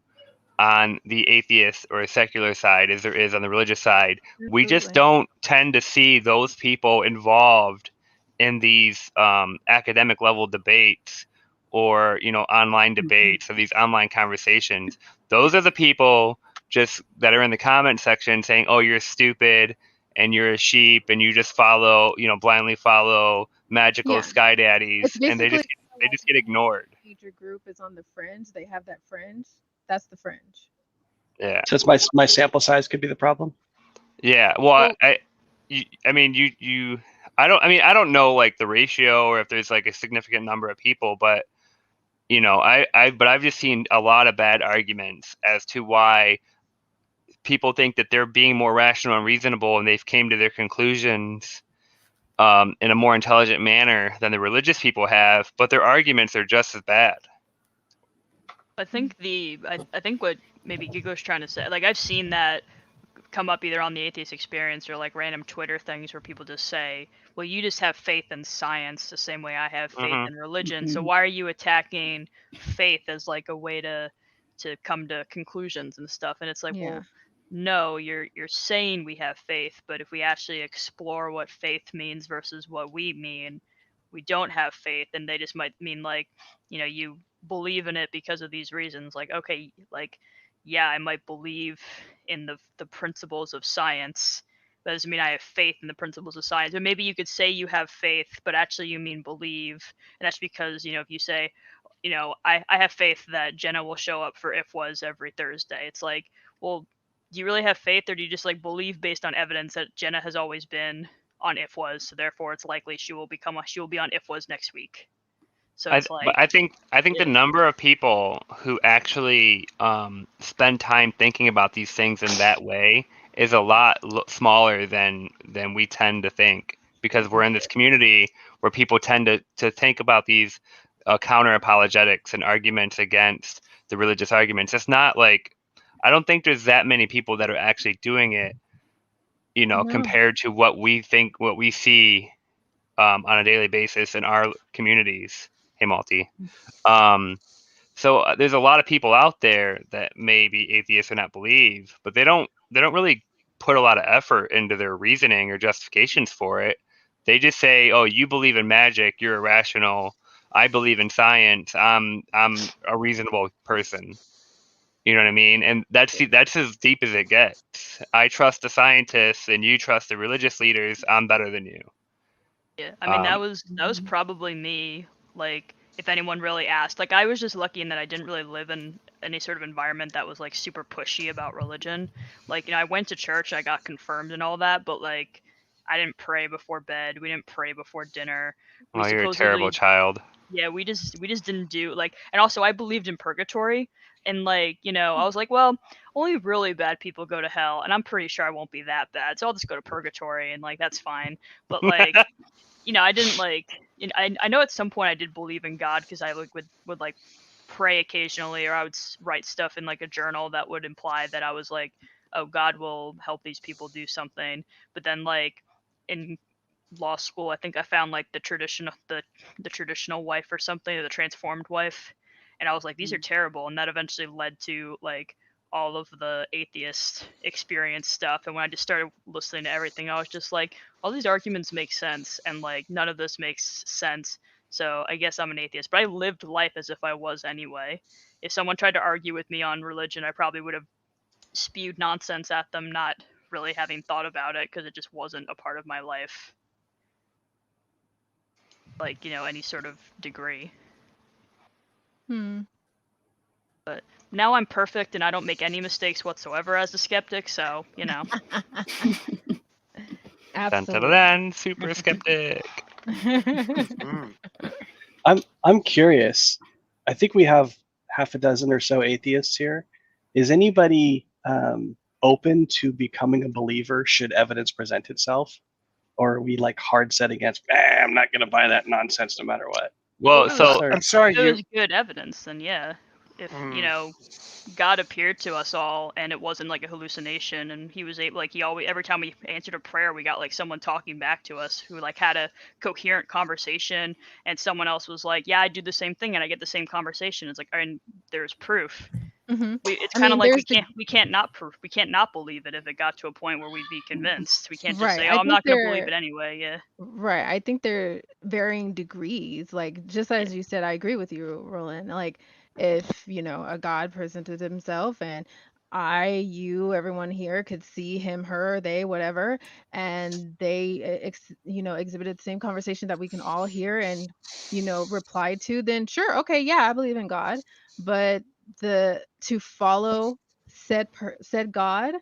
on the atheist or secular side as there is on the religious side. We just Absolutely. don't tend to see those people involved in these academic level debates, or online debates, or these online conversations. Those are the people just that are in the comment section saying, oh, you're stupid and you're a sheep and you just blindly follow magical Yeah. sky It's daddies, and basically they just get ignored. major group is on the fringe. They have that fringe. That's the fringe. Yeah. So it's my sample size could be the problem. Yeah, well, Well- I mean, I don't know like the ratio or if there's like a significant number of people, but I've just seen a lot of bad arguments as to why people think that they're being more rational and reasonable, and they've came to their conclusions in a more intelligent manner than the religious people have, but their arguments are just as bad. I think I think what maybe Gigo's trying to say, like, I've seen that come up either on the Atheist Experience or like random Twitter things where people just say, well, you just have faith in science the same way I have faith Mhm. in religion, so Mhm. why are you attacking faith as like a way to come to conclusions and stuff? And it's like, Yeah. well, no, you're saying we have faith, but if we actually explore what faith means versus what we mean, we don't have faith. And they just might mean like, you believe in it because of these reasons. Like, okay, like, yeah, I might believe in the principles of science. That doesn't mean I have faith in the principles of science. Or maybe you could say you have faith, but actually you mean believe. And that's because, if you say, I have faith that Jenna will show up for IFWAS every Thursday. It's like, well, do you really have faith, or do you just like believe based on evidence that Jenna has always been on IFWAS, so therefore it's likely she will be on IFWAS next week? So it's But like, I think yeah. the number of people who actually spend time thinking about these things in that way is a lot smaller than we tend to think, because we're in this community where people tend to think about these counter apologetics and arguments against the religious arguments. It's not like, I don't think there's that many people that are actually doing it, No. compared to what we see on a daily basis in our communities. Hey, Malty. So there's a lot of people out there that may be atheists or not believe, but they don't really put a lot of effort into their reasoning or justifications for it. They just say, "Oh, you believe in magic, you're irrational. I believe in science. I'm a reasonable person." You know what I mean? And that's as deep as it gets. I trust the scientists, and you trust the religious leaders. I'm better than you. Yeah, I mean, that Um, was probably me. Like, if anyone really asked, like, I was just lucky in that I didn't really live in any sort of environment that was like super pushy about religion. Like, I went to church, I got confirmed and all that, but like, I didn't pray before bed. We didn't pray before dinner. We oh, you're a terrible supposedly, child. yeah, we just didn't do like, and also I believed in purgatory, and like, I was like, well, only really bad people go to hell, and I'm pretty sure I won't be that bad, so I'll just go to purgatory, and like that's fine. But like, I didn't like. I know at some point I did believe in God because I like would like pray occasionally, or I would write stuff in like a journal that would imply that I was like, oh, God will help these people do something. But then like in law school, I think I found like the traditional wife or something, or the transformed wife, and I was like, these are terrible, and that eventually led to like all of the atheist experience stuff, and when I just started listening to everything, I was just like, all these arguments make sense, and like none of this makes sense. So I guess I'm an atheist, but I lived life as if I was anyway. If someone tried to argue with me on religion, I probably would have spewed nonsense at them, not really having thought about it, because it just wasn't a part of my life, like, you know, any sort of degree. But now I'm perfect and I don't make any mistakes whatsoever as a skeptic, so, you know. Absolutely. Super skeptic. I'm curious. I think we have half a dozen or so atheists here. Is anybody open to becoming a believer should evidence present itself? Or are we like hard set against, I'm not going to buy that nonsense no matter what? Well, so Sorry. I'm sorry, If it you. was good evidence, then yeah. If, you know, God appeared to us all and it wasn't like a hallucination, and he was able, like, he always, every time we answered a prayer, we got like someone talking back to us who like had a coherent conversation, and someone else was like, yeah, I do the same thing and I get the same conversation. It's like, and there's proof. It's kind of like we can't not believe it if it got to a point where we'd be convinced. We can't just say, oh, I'm not going to believe it anyway. Yeah. Right. I think they're varying degrees. Like, just as you said, I agree with you, Roland. Like, if, you know, a God presented himself and you, everyone here could see him, her, they, whatever, and they, you know, exhibited the same conversation that we can all hear and, you know, reply to, then sure, okay, yeah, I believe in God. But to follow said God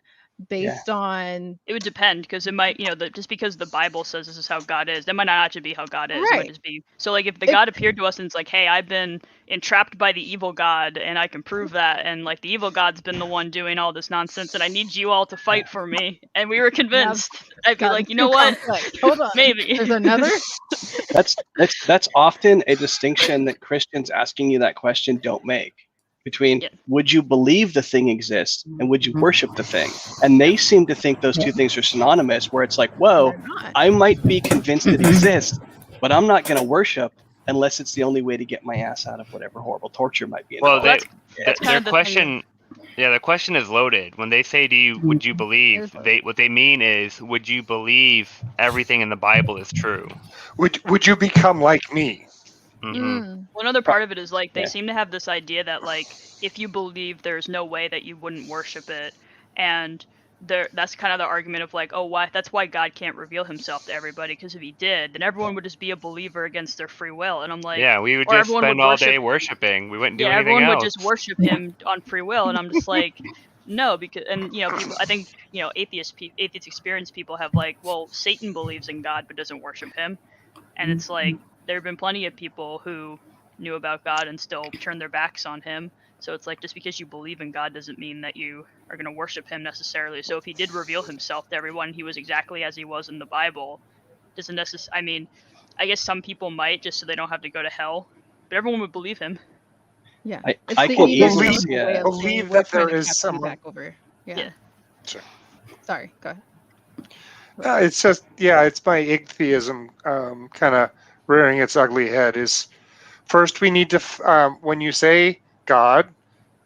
based on, it would depend, because it might, you know, just because the Bible says this is how God is, that might not actually be how God is. It might just be, so like if the God appeared to us and it's like, hey, I've been entrapped by the evil God and I can prove that, and like the evil God's been the one doing all this nonsense and I need you all to fight for me, and we were convinced, I'd be like, you know what, hold on, maybe there's another. That's often a distinction that Christians asking you that question don't make between would you believe the thing exists and would you worship the thing? And they seem to think those two things are synonymous, where it's like, whoa, I might be convinced it exists, but I'm not going to worship unless it's the only way to get my ass out of whatever horrible torture might be involved. Well, their question, the question is loaded. When they say, would you believe, what they mean is, would you believe everything in the Bible is true? Would you become like me? Well, another part of it is like they seem to have this idea that like if you believe, there's no way that you wouldn't worship it, and that's kind of the argument of like, oh, why, that's why God can't reveal himself to everybody, because if he did, then everyone would just be a believer against their free will. And I'm like, yeah, we would just spend all day worshiping. We wouldn't do anything everyone else. Would just worship him on free will, and I'm just like, no, because, and you know, people, I think, you know, atheist experience people have like, well, Satan believes in God but doesn't worship him, and it's like, there have been plenty of people who knew about God and still turned their backs on him. So it's like, just because you believe in God doesn't mean that you are going to worship him necessarily. So if he did reveal himself to everyone, he was exactly as he was in the Bible, doesn't necessarily, I mean, I guess some people might, just so they don't have to go to hell, but everyone would believe him. Yeah. I can easily see believe that there is someone. Yeah. Sure. Sorry, go ahead. It's just, it's my atheism kind of rearing its ugly head. Is first we need to, when you say God,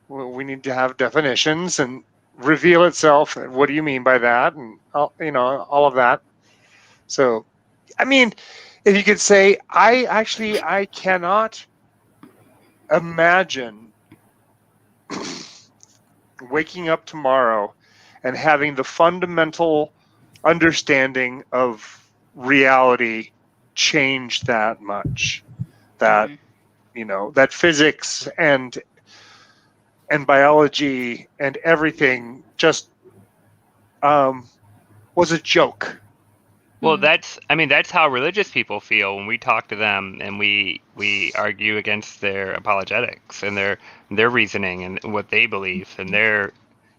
we need to have definitions and reveal itself. And what do you mean by that? And all of that. So, I mean, if you could say, I cannot imagine waking up tomorrow and having the fundamental understanding of reality change that much, that that physics and biology and everything just was a joke. Well, that's how religious people feel when we talk to them and we argue against their apologetics and their reasoning and what they believe and their,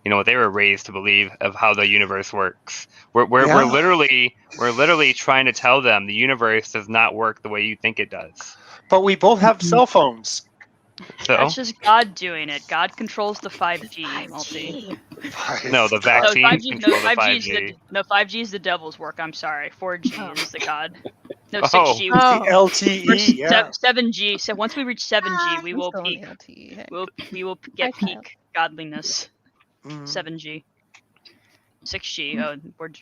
what they were raised to believe of how the universe works. We're literally trying to tell them the universe does not work the way you think it does. But we both have cell phones. So? That's just God doing it. God controls the 5G, Multi. No, the vaccines control the 5G. 5G is the devil's work. I'm sorry. 4G is the God. No, 6G. The LTE, 7G. So once we reach 7G, we will peak. We will get peak godliness. Mm. 7G, 6G. Oh,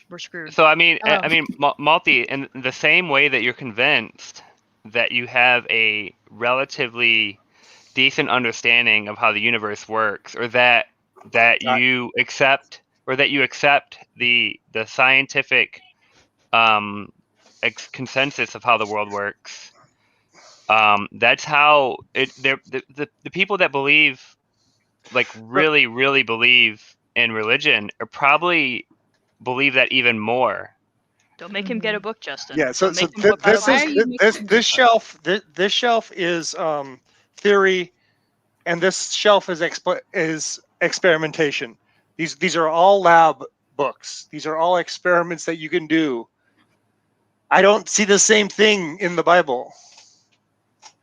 we're screwed. So I mean, Oh. Multi, in the same way that you're convinced that you have a relatively decent understanding of how the universe works, or that you accept the scientific consensus of how the world works. That's how the people that believe, like really believe in religion, are probably believe that even more. Don't make him get a book, Justin. Yeah, so Don't make him whip out a Why are book. you making this shelf is theory, and this shelf is experimentation. These are all lab books. These are all experiments that you can do. I don't see the same thing in the Bible.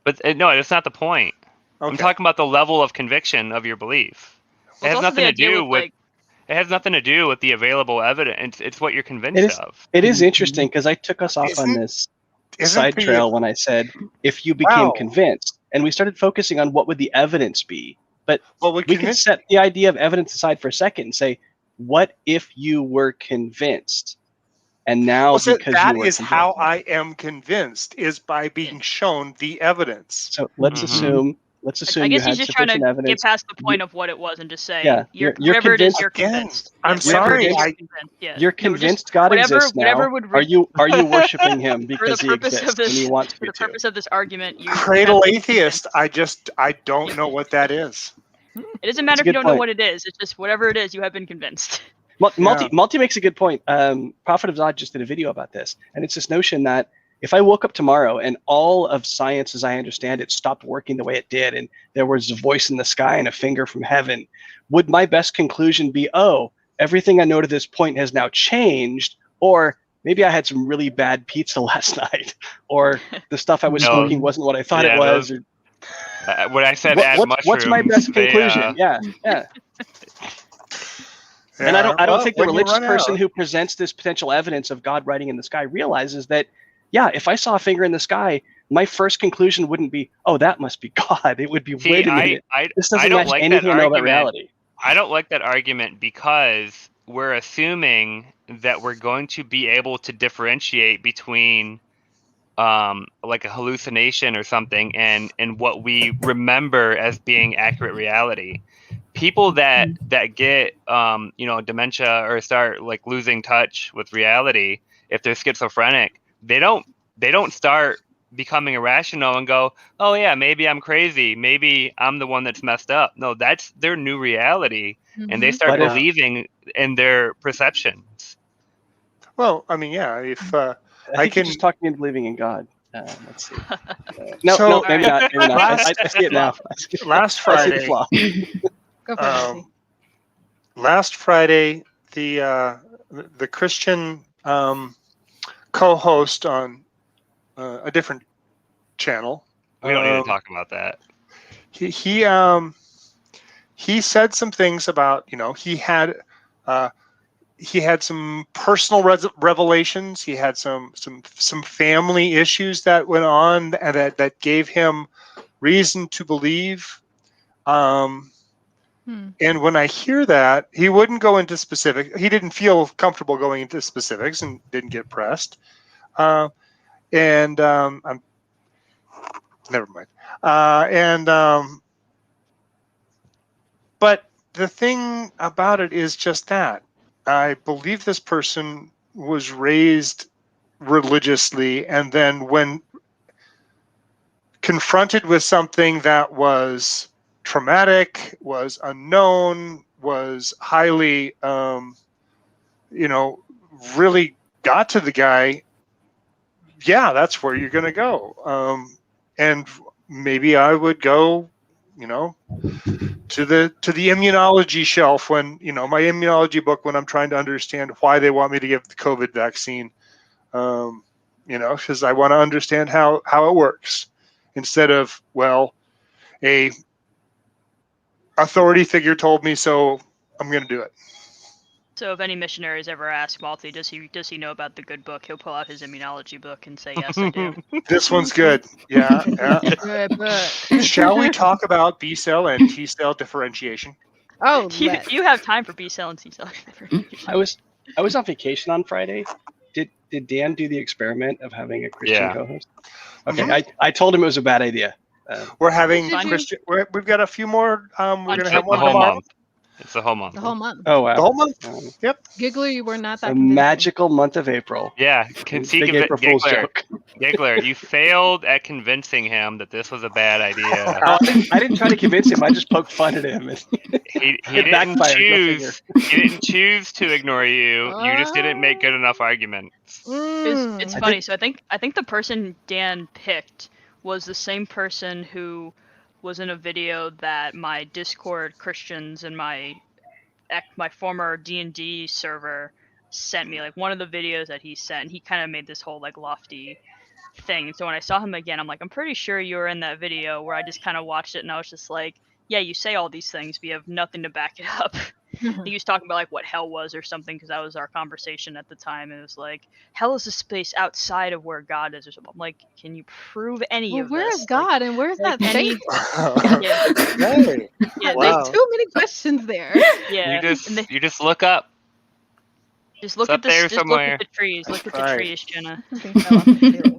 But no, that's not the point. Okay. I'm talking about the level of conviction of your belief. Well, It has it's also the nothing to idea do with, with like, it has nothing to do with the available evidence. It's what you're convinced of. It is interesting because I took us off on this side the- trail when I said if you became Wow. convinced, and we started focusing on what would the evidence be. But Well, we could set the idea of evidence aside for a second and say, what if you were convinced? And now Well, so because that you were is how convinced. I am convinced, is by being shown the evidence. So let's Mhm. assume I you guess had he's just trying to sufficient evidence. get past the point of what it was and just say, Yeah, you're whatever it is, convinced. you're Again, convinced. I'm Yeah, whatever it is, sorry, you're convinced. Yeah. You're Yeah, we're just- convinced God exists now. whatever would Are you worshiping him for the because he purpose exists of this, and he wants for you the to? purpose of this argument, you Cradle have to be atheist. convinced. I don't know what that is. It doesn't matter That's a if you good don't know point. what it is. It's just whatever it is, you have been convinced. Multi makes a good point. Prophet of Zod just did a video about this, and it's this notion that if I woke up tomorrow and all of science, as I understand it, stopped working the way it did, and there was a voice in the sky and a finger from heaven, would my best conclusion be, oh, everything I know to this point has now changed, or maybe I had some really bad pizza last night, or the stuff I was No. smoking wasn't what I thought Yeah, it was. those- when I said What's my best conclusion? Yeah. And I don't think the religious person who presents this potential evidence of God writing in the sky realizes that, yeah, if I saw a finger in the sky, my first conclusion wouldn't be, oh, that must be God. It would be, See, wait a minute, this doesn't match anything I know about reality. I don't like that argument because we're assuming that we're going to be able to differentiate between like a hallucination or something and what we remember as being accurate reality. People that get dementia or start like losing touch with reality, if they're schizophrenic, they don't start becoming irrational and go, oh yeah, maybe I'm crazy, maybe I'm the one that's messed up. No, that's their new reality, and they start believing in their perceptions. Well, I mean, yeah, if I think you're just talking and believing in God. Let's see. No, maybe not. Maybe not. I see it now. Last Friday. I see the flaw. Go for it. Last Friday, the Christian co-host on a different channel. We don't need to talk about that. He said some things about, he had some personal revelations. He had some family issues that went on that gave him reason to believe. And when I hear that, he wouldn't go into specifics. He didn't feel comfortable going into specifics and didn't get pressed. I'm never mind. But the thing about it is just that I believe this person was raised religiously, and then when confronted with something that was traumatic, was unknown, was highly, really got to the guy, yeah, that's where you're going to go. And maybe I would go, to the immunology shelf when, my immunology book, when I'm trying to understand why they want me to give the COVID vaccine, because I want to understand how it works, instead of, well, a authority figure told me, so I'm going to do it. So if any missionaries ever ask Malty, does he know about the good book, he'll pull out his immunology book and say, yes, I do. This one's good. Yeah. Good book. Shall we talk about B cell and T cell differentiation? Oh, You have time for B cell and C cell. I was on vacation on Friday. Did Dan do the experiment of having a Christian Yeah. co-host? Okay, I told him it was a bad idea. We're having Did you- Christian. We've got a few more. We're On gonna trip have The one whole tomorrow. month. It's the whole month. the whole month. Oh wow, The whole month. Um, Yep. Giggler, you were not that the convincing. magical month of April. Yeah, conceit Big April Fool's Giggler. joke. Giggler, you failed at convincing him that this was a bad idea. I didn't try to convince him. I just poked fun at him. He It didn't backfired, go choose. He didn't choose to ignore you. You just didn't make good enough arguments. It's I funny. So I think the person Dan picked was the same person who was in a video that my Discord Christians and my former D&D server sent me. Like one of the videos that he sent, he kind of made this whole like lofty thing. So when I saw him again, I'm like, I'm pretty sure you were in that video where I just kind of watched it and I was just like, yeah, you say all these things, but you have nothing to back it up. He was talking about like what hell was or something because that was our conversation at the time. And it was like, hell is a space outside of where God is or something. I'm like, can you prove any Well, of where this? is God and where's like that any- space? Yeah, Hey. yeah, Wow. There's too many questions there. yeah. You just look up. Just look It's at up there this. Just look somewhere. at the trees. Look at the Right. trees, Jenna.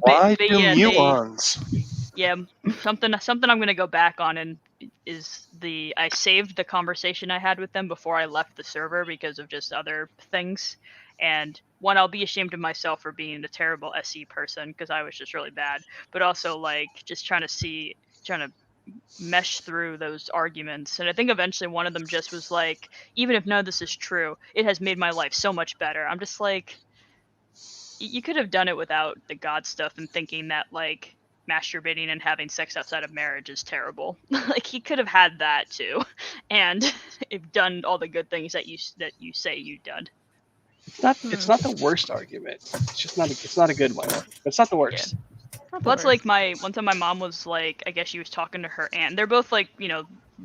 Why But do yeah, muons? Yeah, something I'm gonna go back on and is I saved the conversation I had with them before I left the server because of just other things, and one, I'll be ashamed of myself for being a terrible SE person because I was just really bad, but also like just trying to mesh through those arguments. And I think eventually one of them just was like, even if none of this is true, it has made my life so much better. I'm just like, you could have done it without the God stuff and thinking that like masturbating and having sex outside of marriage is terrible. Like he could have had that too, and done all the good things that you say you done. It's not the worst argument. It's just not. It's not a good one. It's not the worst. Not the Well, that's worst. like one time my mom was like, I guess she was talking to her aunt. They're both like,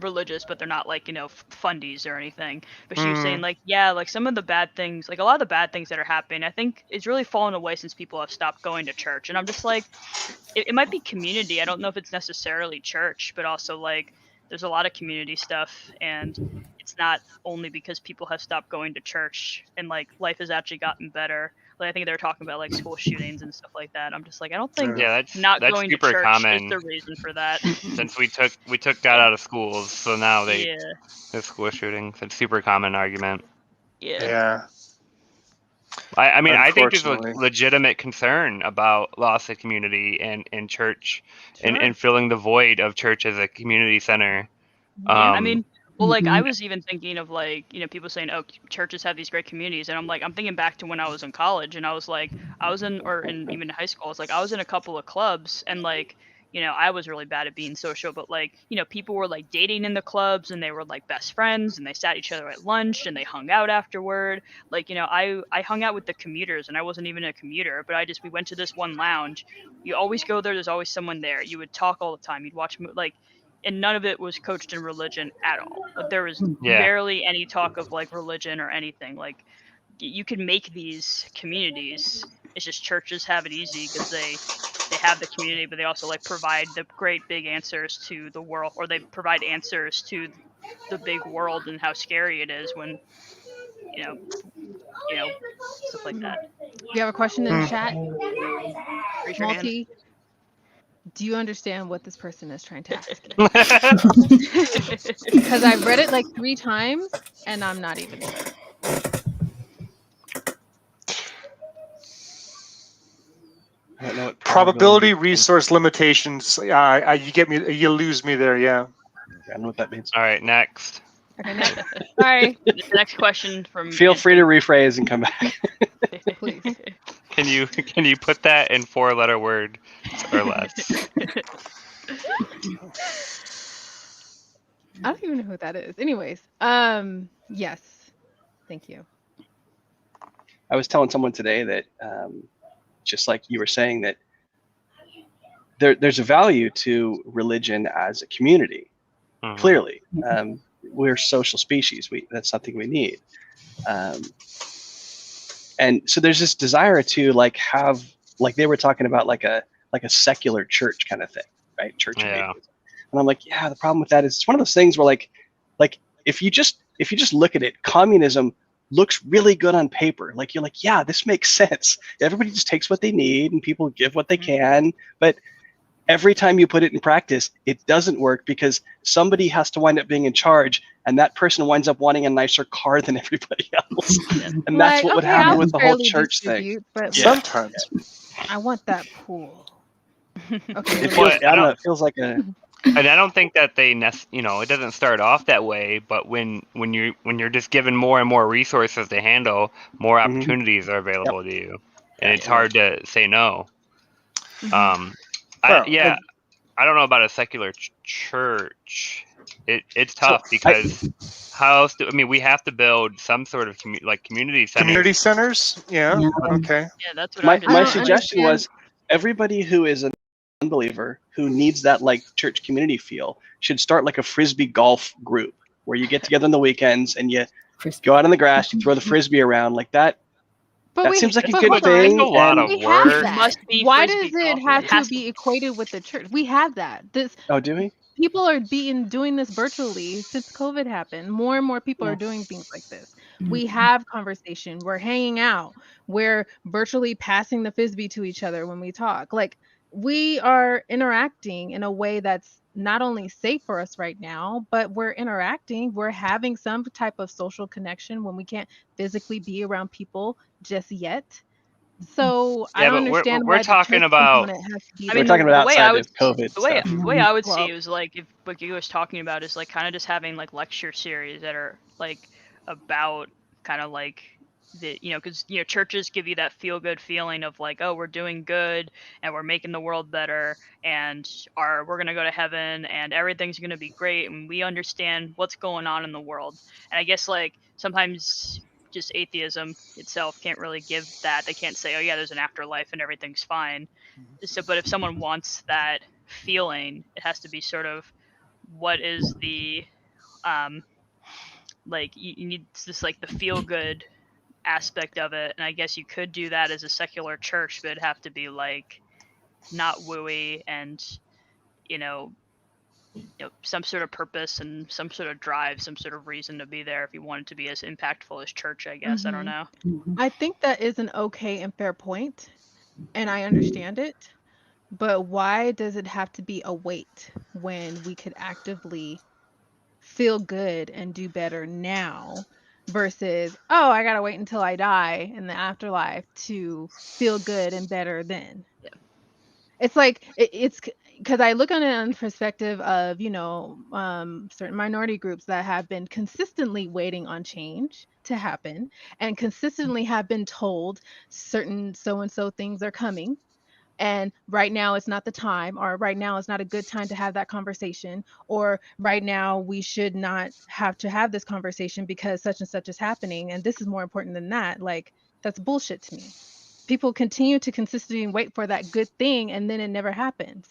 religious, but they're not like, fundies or anything. But she was saying like, yeah, like some of the bad things, like a lot of the bad things that are happening, I think it's really fallen away since people have stopped going to church. And I'm just like, it might be community. I don't know if it's necessarily church, but also like there's a lot of community stuff, and it's not only because people have stopped going to church and like life has actually gotten better. Like I think they were talking about like school shootings and stuff like that. I'm just like, I don't think Yeah, not that's going to super church common. is the reason for that. Since we took God out of schools, so now Yeah, the school shootings. It's a super common argument. yeah. Yeah. I mean, I think there's a Unfortunately. legitimate concern about loss of community and church and Sure. filling the void of church as a community center. Yeah, I mean, well, like I Mhm. was even thinking of like, people saying, oh, churches have these great communities, and I'm like, I'm thinking back to when I was in college, and I was like, even in high school, it's like I was in a couple of clubs, and like, I was really bad at being social, but like, people were like dating in the clubs, and they were like best friends, and they sat each other at lunch, and they hung out afterward. Like, I hung out with the commuters, and I wasn't even a commuter, but we went to this one lounge. You always go there. There's always someone there. You would talk all the time. You'd watch like. And none of it was coached in religion at all. Like there was Yeah. barely any talk of like religion or anything. Like you can make these communities. It's just churches have it easy because they have the community, but they also like provide the great big answers to the world, or they provide answers to the big world and how scary it is when stuff like that. We have a question in the Hmm. chat. Raise your hand. Multi, do you understand what this person is trying to ask? Because I've read it like 3 times and I'm not even sure. I don't know what Probability resource limitations. You lose me there. Yeah. I don't know what that means. All right, next. Okay, next. Sorry, The next question from Feel free to rephrase and come back. please. Can you put that in 4-letter word or less? I don't even know who that is. Anyways, yes. Thank you. I was telling someone today that just like you were saying that there's a value to religion as a community. Mhm. Clearly, we're social species. That's something we need. And so there's this desire to like have, like they were talking about like a secular church kind of thing, right? Church of Yeah. atheism. And I'm like, yeah, the problem with that is it's one of those things where like if you just if you just look at it, communism looks really good on paper. Like you're like, yeah, this makes sense. Everybody just takes what they need and people give what they can. But every time you put it in practice, it doesn't work because somebody has to wind up being in charge, and that person winds up wanting a nicer car than everybody else. And that's what would happen with the whole church thing. But Sometimes. I want that pool. Okay. It feels, But I don't know, it feels like a, and I don't think that it doesn't start off that way, but when you're just given more and more resources to handle, more opportunities are available to you, and it's hard to say no. I don't know about a secular church. It's tough because how else we have to build some sort of community centers. Community centers? Yeah. Okay. Yeah, that's what my suggestion was everybody who is an unbeliever who needs that like church community feel should start like a frisbee golf group where you get together on the weekends and you go out in the grass, you throw the frisbee around like that. That seems like a good thing. A lot of work. Why does it have to be equated with the church? We have that. Oh, do we? People are doing this virtually since COVID happened. More and more people are doing things like this. We have conversation. We're hanging out. We're virtually passing the frisbee to each other when we talk. Like we are interacting in a way that's not only safe for us right now, but we're interacting. We're having some type of social connection when we can't physically be around people just yet. So I don't understand we're why talking about. We're talking about outside of COVID. The way I would see it was like if what you was talking about is like kind of just having like lecture series that are like about kind of like the because churches give you that feel good feeling of like, oh, we're doing good and we're making the world better and we're gonna go to heaven and everything's gonna be great and we understand what's going on in the world. And I guess like sometimes just atheism itself can't really give that. They can't say, oh yeah, there's an afterlife and everything's fine. So, but if someone wants that feeling, it has to be sort of what is the like you need this like the feel good aspect of it. And I guess you could do that as a secular church, but it'd have to be like not wooey and some sort of purpose and some sort of drive, some sort of reason to be there if you want it to be as impactful as church, I guess. I don't know. I think that is an okay and fair point, and I understand it. But why does it have to be a wait when we could actively feel good and do better now versus, oh, I got to wait until I die in the afterlife to feel good and better then? Yeah. It's like it's because I look on it on the perspective of certain minority groups that have been consistently waiting on change to happen and consistently have been told certain so and so things are coming, and right now it's not the time, or right now it's not a good time to have that conversation, or right now we should not have to have this conversation because such and such is happening and this is more important than that. Like that's bullshit to me. People continue to consistently wait for that good thing and then it never happens.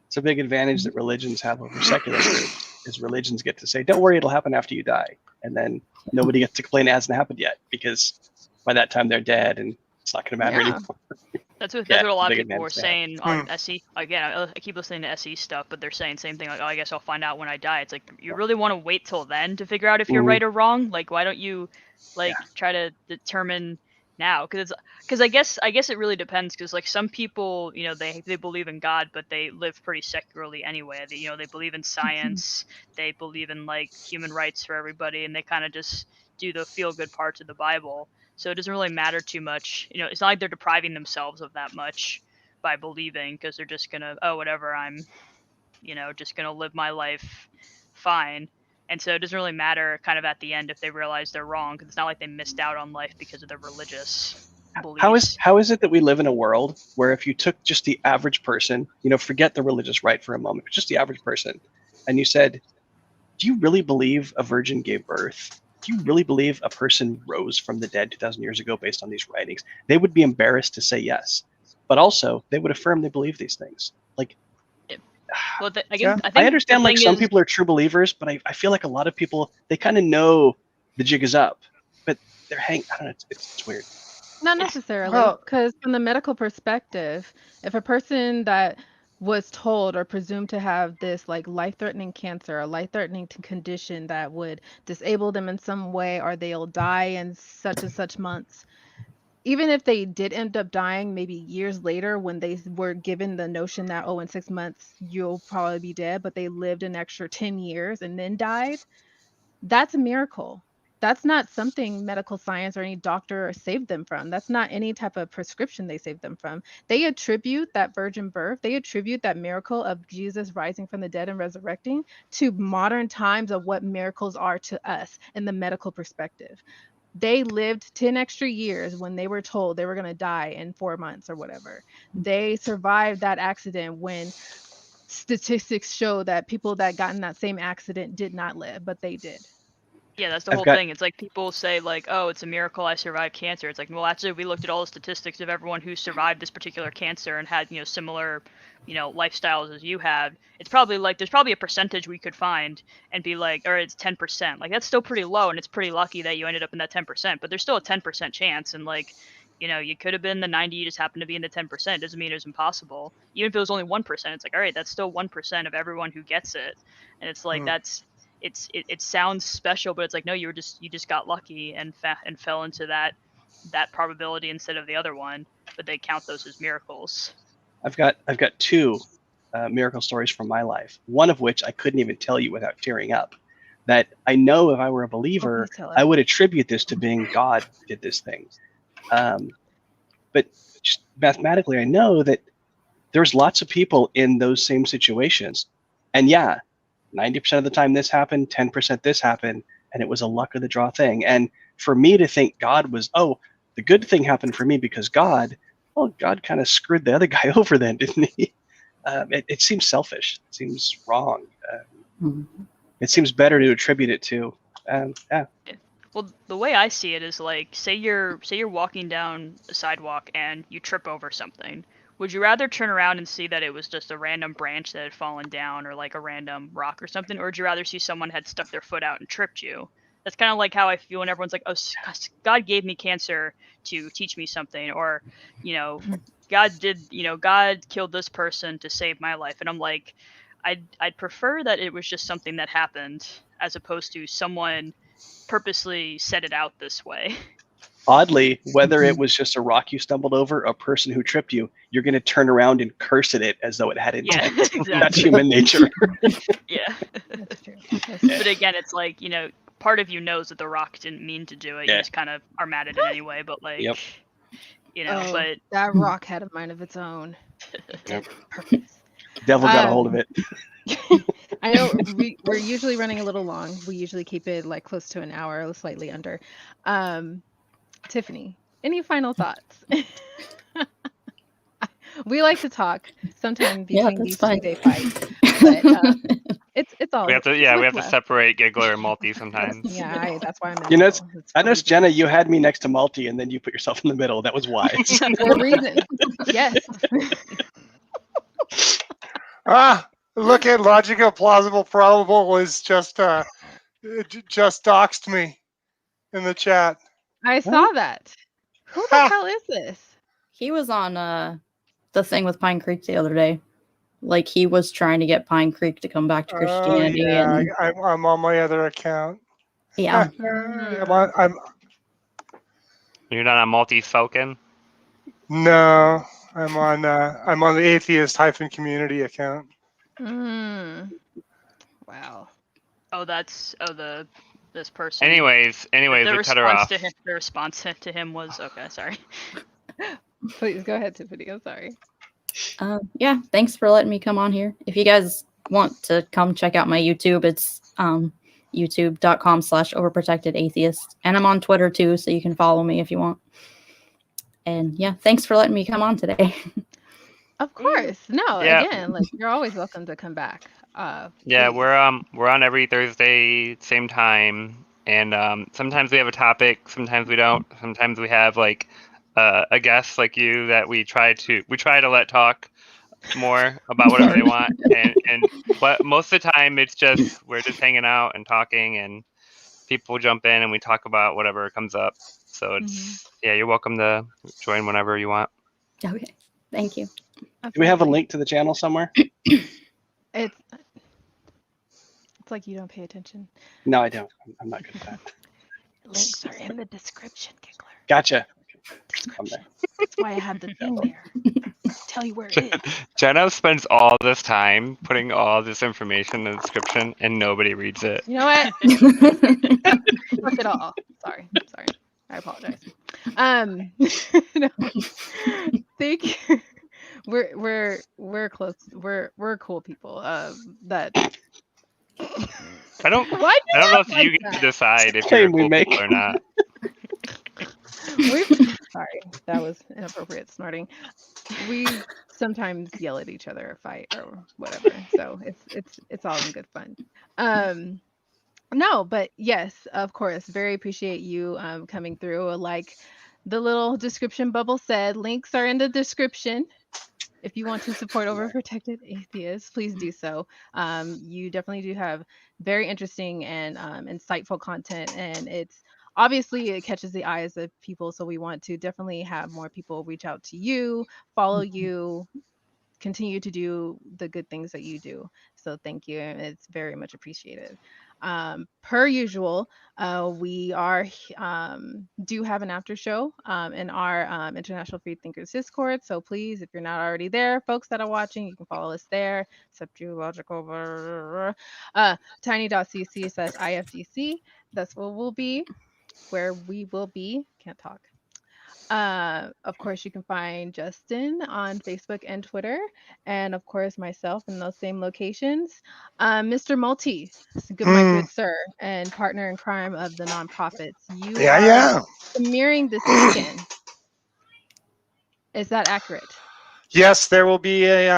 It's a big advantage that religions have over secular groups is religions get to say, don't worry, it'll happen after you die. And then nobody gets to complain it hasn't happened yet because by that time they're dead and it's not going to matter anymore. That's what a lot of people were saying on SE. Again, I keep listening to SE stuff, but they're saying the same thing. Like, oh, I guess I'll find out when I die. It's like, you really want to wait till then to figure out if you're right or wrong? Like, why don't you try to determine now? Because I guess it really depends. Because like some people, they believe in God, but they live pretty secularly anyway. They believe in science. They believe in like human rights for everybody, and they kind of just do the feel good parts of the Bible. So it doesn't really matter too much. It's not like they're depriving themselves of that much by believing, because they're just going to, oh, whatever, I'm, just going to live my life fine. And so it doesn't really matter kind of at the end if they realize they're wrong, because it's not like they missed out on life because of their religious beliefs. How is it that we live in a world where if you took just the average person, forget the religious right for a moment, but just the average person, and you said, do you really believe a virgin gave birth? Do you really believe a person rose from the dead 2,000 years ago based on these writings? They would be embarrassed to say yes, but also they would affirm they believe these things. Like, well, I understand like some people are true believers, but I feel like a lot of people, they kind of know the jig is up, but they're I don't know, it's weird. Not necessarily, because from the medical perspective, if a person that was told or presumed to have this like life-threatening cancer, a life-threatening condition that would disable them in some way, or they'll die in such and such months, even if they did end up dying maybe years later when they were given the notion that, oh, in 6 months you'll probably be dead, but they lived an extra 10 years and then died, that's a miracle. That's not something medical science or any doctor saved them from. That's not any type of prescription they saved them from. They attribute that virgin birth, they attribute that miracle of Jesus rising from the dead and resurrecting to modern times of what miracles are to us in the medical perspective. They lived 10 extra years when they were told they were going to die in 4 months or whatever. They survived that accident when statistics show that people that got in that same accident did not live, but they did. Yeah, that's the I've whole got- thing. It's like people say like, "Oh, it's a miracle I survived cancer." It's like, well, actually, we looked at all the statistics of everyone who survived this particular cancer and had, similar, lifestyles as you have. It's probably like there's probably a percentage we could find and be like, or it's 10%. Like that's still pretty low, and it's pretty lucky that you ended up in that 10%. But there's still a 10% chance, and like, you could have been the 90, you just happened to be in the 10%. Doesn't mean it was impossible. Even if it was only 1%, it's like, all right, that's still 1% of everyone who gets it, and it's like that's. It sounds special, but it's like no, you just got lucky and fell into that probability instead of the other one, but they count those as miracles. I've got two miracle stories from my life. One of which I couldn't even tell you without tearing up. That I know if I were a believer, please tell us. I would attribute this to being God did this thing. But just mathematically, I know that there's lots of people in those same situations, and yeah, 90% of the time this happened, 10% this happened, and it was a luck of the draw thing. And for me to think God was, oh, the good thing happened for me because God kind of screwed the other guy over then, didn't he? It seems selfish. It seems wrong. It seems better to attribute it to, yeah. Well, the way I see it is like, say you're walking down a sidewalk and you trip over something. Would you rather turn around and see that it was just a random branch that had fallen down or like a random rock or something, or would you rather see someone had stuck their foot out and tripped you? That's kind of like how I feel when everyone's like, "Oh, God gave me cancer to teach me something," or, God killed this person to save my life, and I'm like, I'd prefer that it was just something that happened as opposed to someone purposely set it out this way. Oddly, whether it was just a rock you stumbled over, a person who tripped you, you're going to turn around and curse at it as though it had Yeah, intent. exactly. That's human nature. Yeah. That's true. But again, it's like, part of you knows that the rock didn't mean to do it. Yeah. You just kind of are mad at it anyway, but like, Yep. Oh, but that rock had a mind of its own. Yep. Purpose. Devil got a hold of it. I know we're usually running a little long. We usually keep it like close to an hour, slightly under. Tiffany, any final thoughts? We like to talk. Sometimes Yeah, between that's these fine. two they fight, but it's all. We have to with love. separate Giggler and Multi sometimes. Yeah, that's why I'm. In You the know, middle. It's I for noticed, reasons. Jenna, you had me next to Multi, and then you put yourself in the middle. That was wise. For a reason. Yes. Look at logical, plausible, probable was just doxed me in the chat. I saw that. Who the hell is this? He was on the thing with Pine Creek the other day. Like he was trying to get Pine Creek to come back to Christianity. Oh, yeah, And I'm on my other account. yeah, I'm You're not on Multi's Falcon? no, I'm on the atheist-community account. Wow. This person. Anyways, we cut her off. The response to him was okay. Sorry. Please go ahead, Tiffany. I'm sorry. yeah. Thanks for letting me come on here. If you guys want to come check out my YouTube, it's youtube.com/Overprotected Atheist, and I'm on Twitter too, so you can follow me if you want. And yeah, thanks for letting me come on today. Of course. No, Yeah. again, like you're always welcome to come back. Yeah, please. we're on every Thursday, same time, and sometimes we have a topic, sometimes we don't. Sometimes we have like a guest like you that we try to let talk more about whatever they want, but most of the time it's just we're just hanging out and talking, and people jump in and we talk about whatever comes up. So it's yeah, you're welcome to join whenever you want. Okay. Thank you. Do we have a link to the channel somewhere? It's like you don't pay attention. No, I don't. I'm not good at that. Links are in the description, Giggler. Gotcha. I'm Description. there. That's why I have the thing there. Tell you where it is. Jenna spends all this time putting all this information in the description, and nobody reads it. You know what? Fuck it all. Sorry. I apologize. No. Thank you. We're close. We're cool people. That. I don't Why do know act if like you get to that? decide if Claim you're we cool make. people or not. Sorry, that was inappropriate snorting. We sometimes yell at each other or fight or whatever. So it's all in good fun. No, but yes, of course, very appreciate you coming through. Like the little description bubble said, links are in the description. If you want to support Overprotected Atheists, please do so. You definitely do have very interesting and insightful content, and it's obviously it catches the eyes of people. So we want to definitely have more people reach out to you, follow you, continue to do the good things that you do. So thank you, and it's very much appreciated. Per usual, we do have an after show in our International Free Thinkers Discord. So please, if you're not already there, folks that are watching, you can follow us there. Septuological tiny.cc/IFDC. That's where we will be. Can't talk. Of course, you can find Justin on Facebook and Twitter, and of course myself in those same locations. Mr. Multi, my good sir, and partner in crime of the nonprofits. You are premiering this weekend. Is that accurate? Yes, there will be a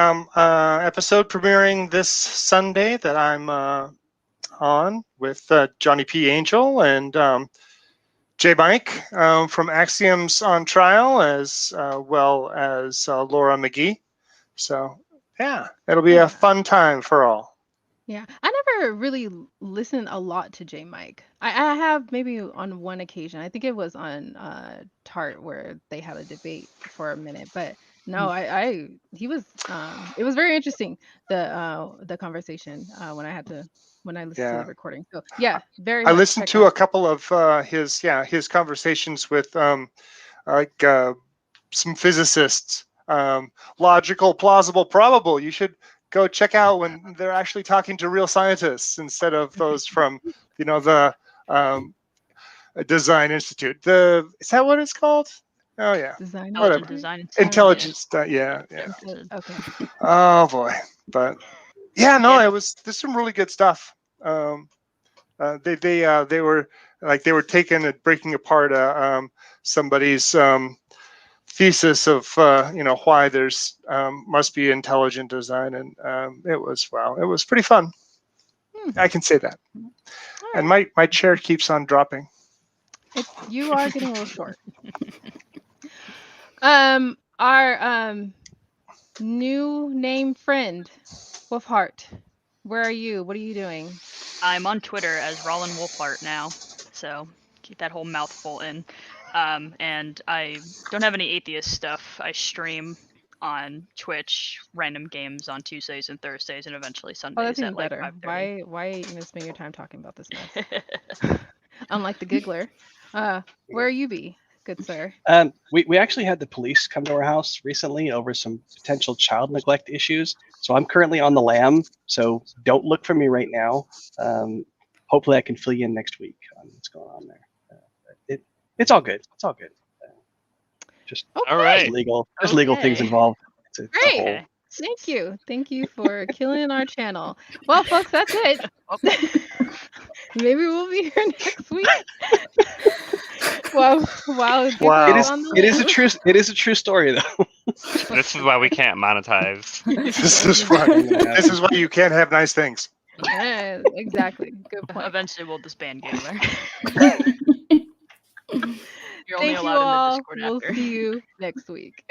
episode premiering this Sunday that I'm on with Johnny P. Angel and J. Mike from Axioms on Trial, as well as Laura McGee. So, yeah, it'll be a fun time for all. Yeah, I never really listened a lot to J. Mike. I have maybe on one occasion. I think it was on Tart where they had a debate for a minute, but no, he was it was very interesting the conversation when I listened to the recording. So yeah, very. I listened to a couple of his conversations with like some physicists. Logical, plausible, probable. You should go check out when they're actually talking to real scientists instead of those from the Design Institute. Is that what it's called? Oh yeah, Intelligent Design Intelligence. Yeah. Okay. Oh boy, but yeah, no, there's some really good stuff. They were taking and breaking apart somebody's thesis of why there's must be intelligent design, and it was pretty fun. I can say that. And my chair keeps on dropping. You are getting a little short. Our new name friend, Wolfheart. Where are you? What are you doing? I'm on Twitter as Rollin Wolfheart now, so keep that whole mouthful in. And I don't have any atheist stuff. I stream on Twitch random games on Tuesdays and Thursdays, and eventually Sundays. Oh, that's even at like better. 5:30. Why even spend your time talking about this mess? Unlike the giggler. Where you be, good sir? We actually had the police come to our house recently over some potential child neglect issues. So I'm currently on the lam. So don't look for me right now. Hopefully I can fill you in next week on what's going on there. It's all good. It's all good. Just all right. There's legal things involved. Great. Thank you for killing our channel. Well, folks, that's it. Maybe we'll be here next week. Wow. It is a true story though. This is why we can't monetize. This is why you can't have nice things. Yeah, exactly. Good point. Eventually we'll disband Giggler. You're Thank only you allowed all. in the Discord We'll after. see you next week.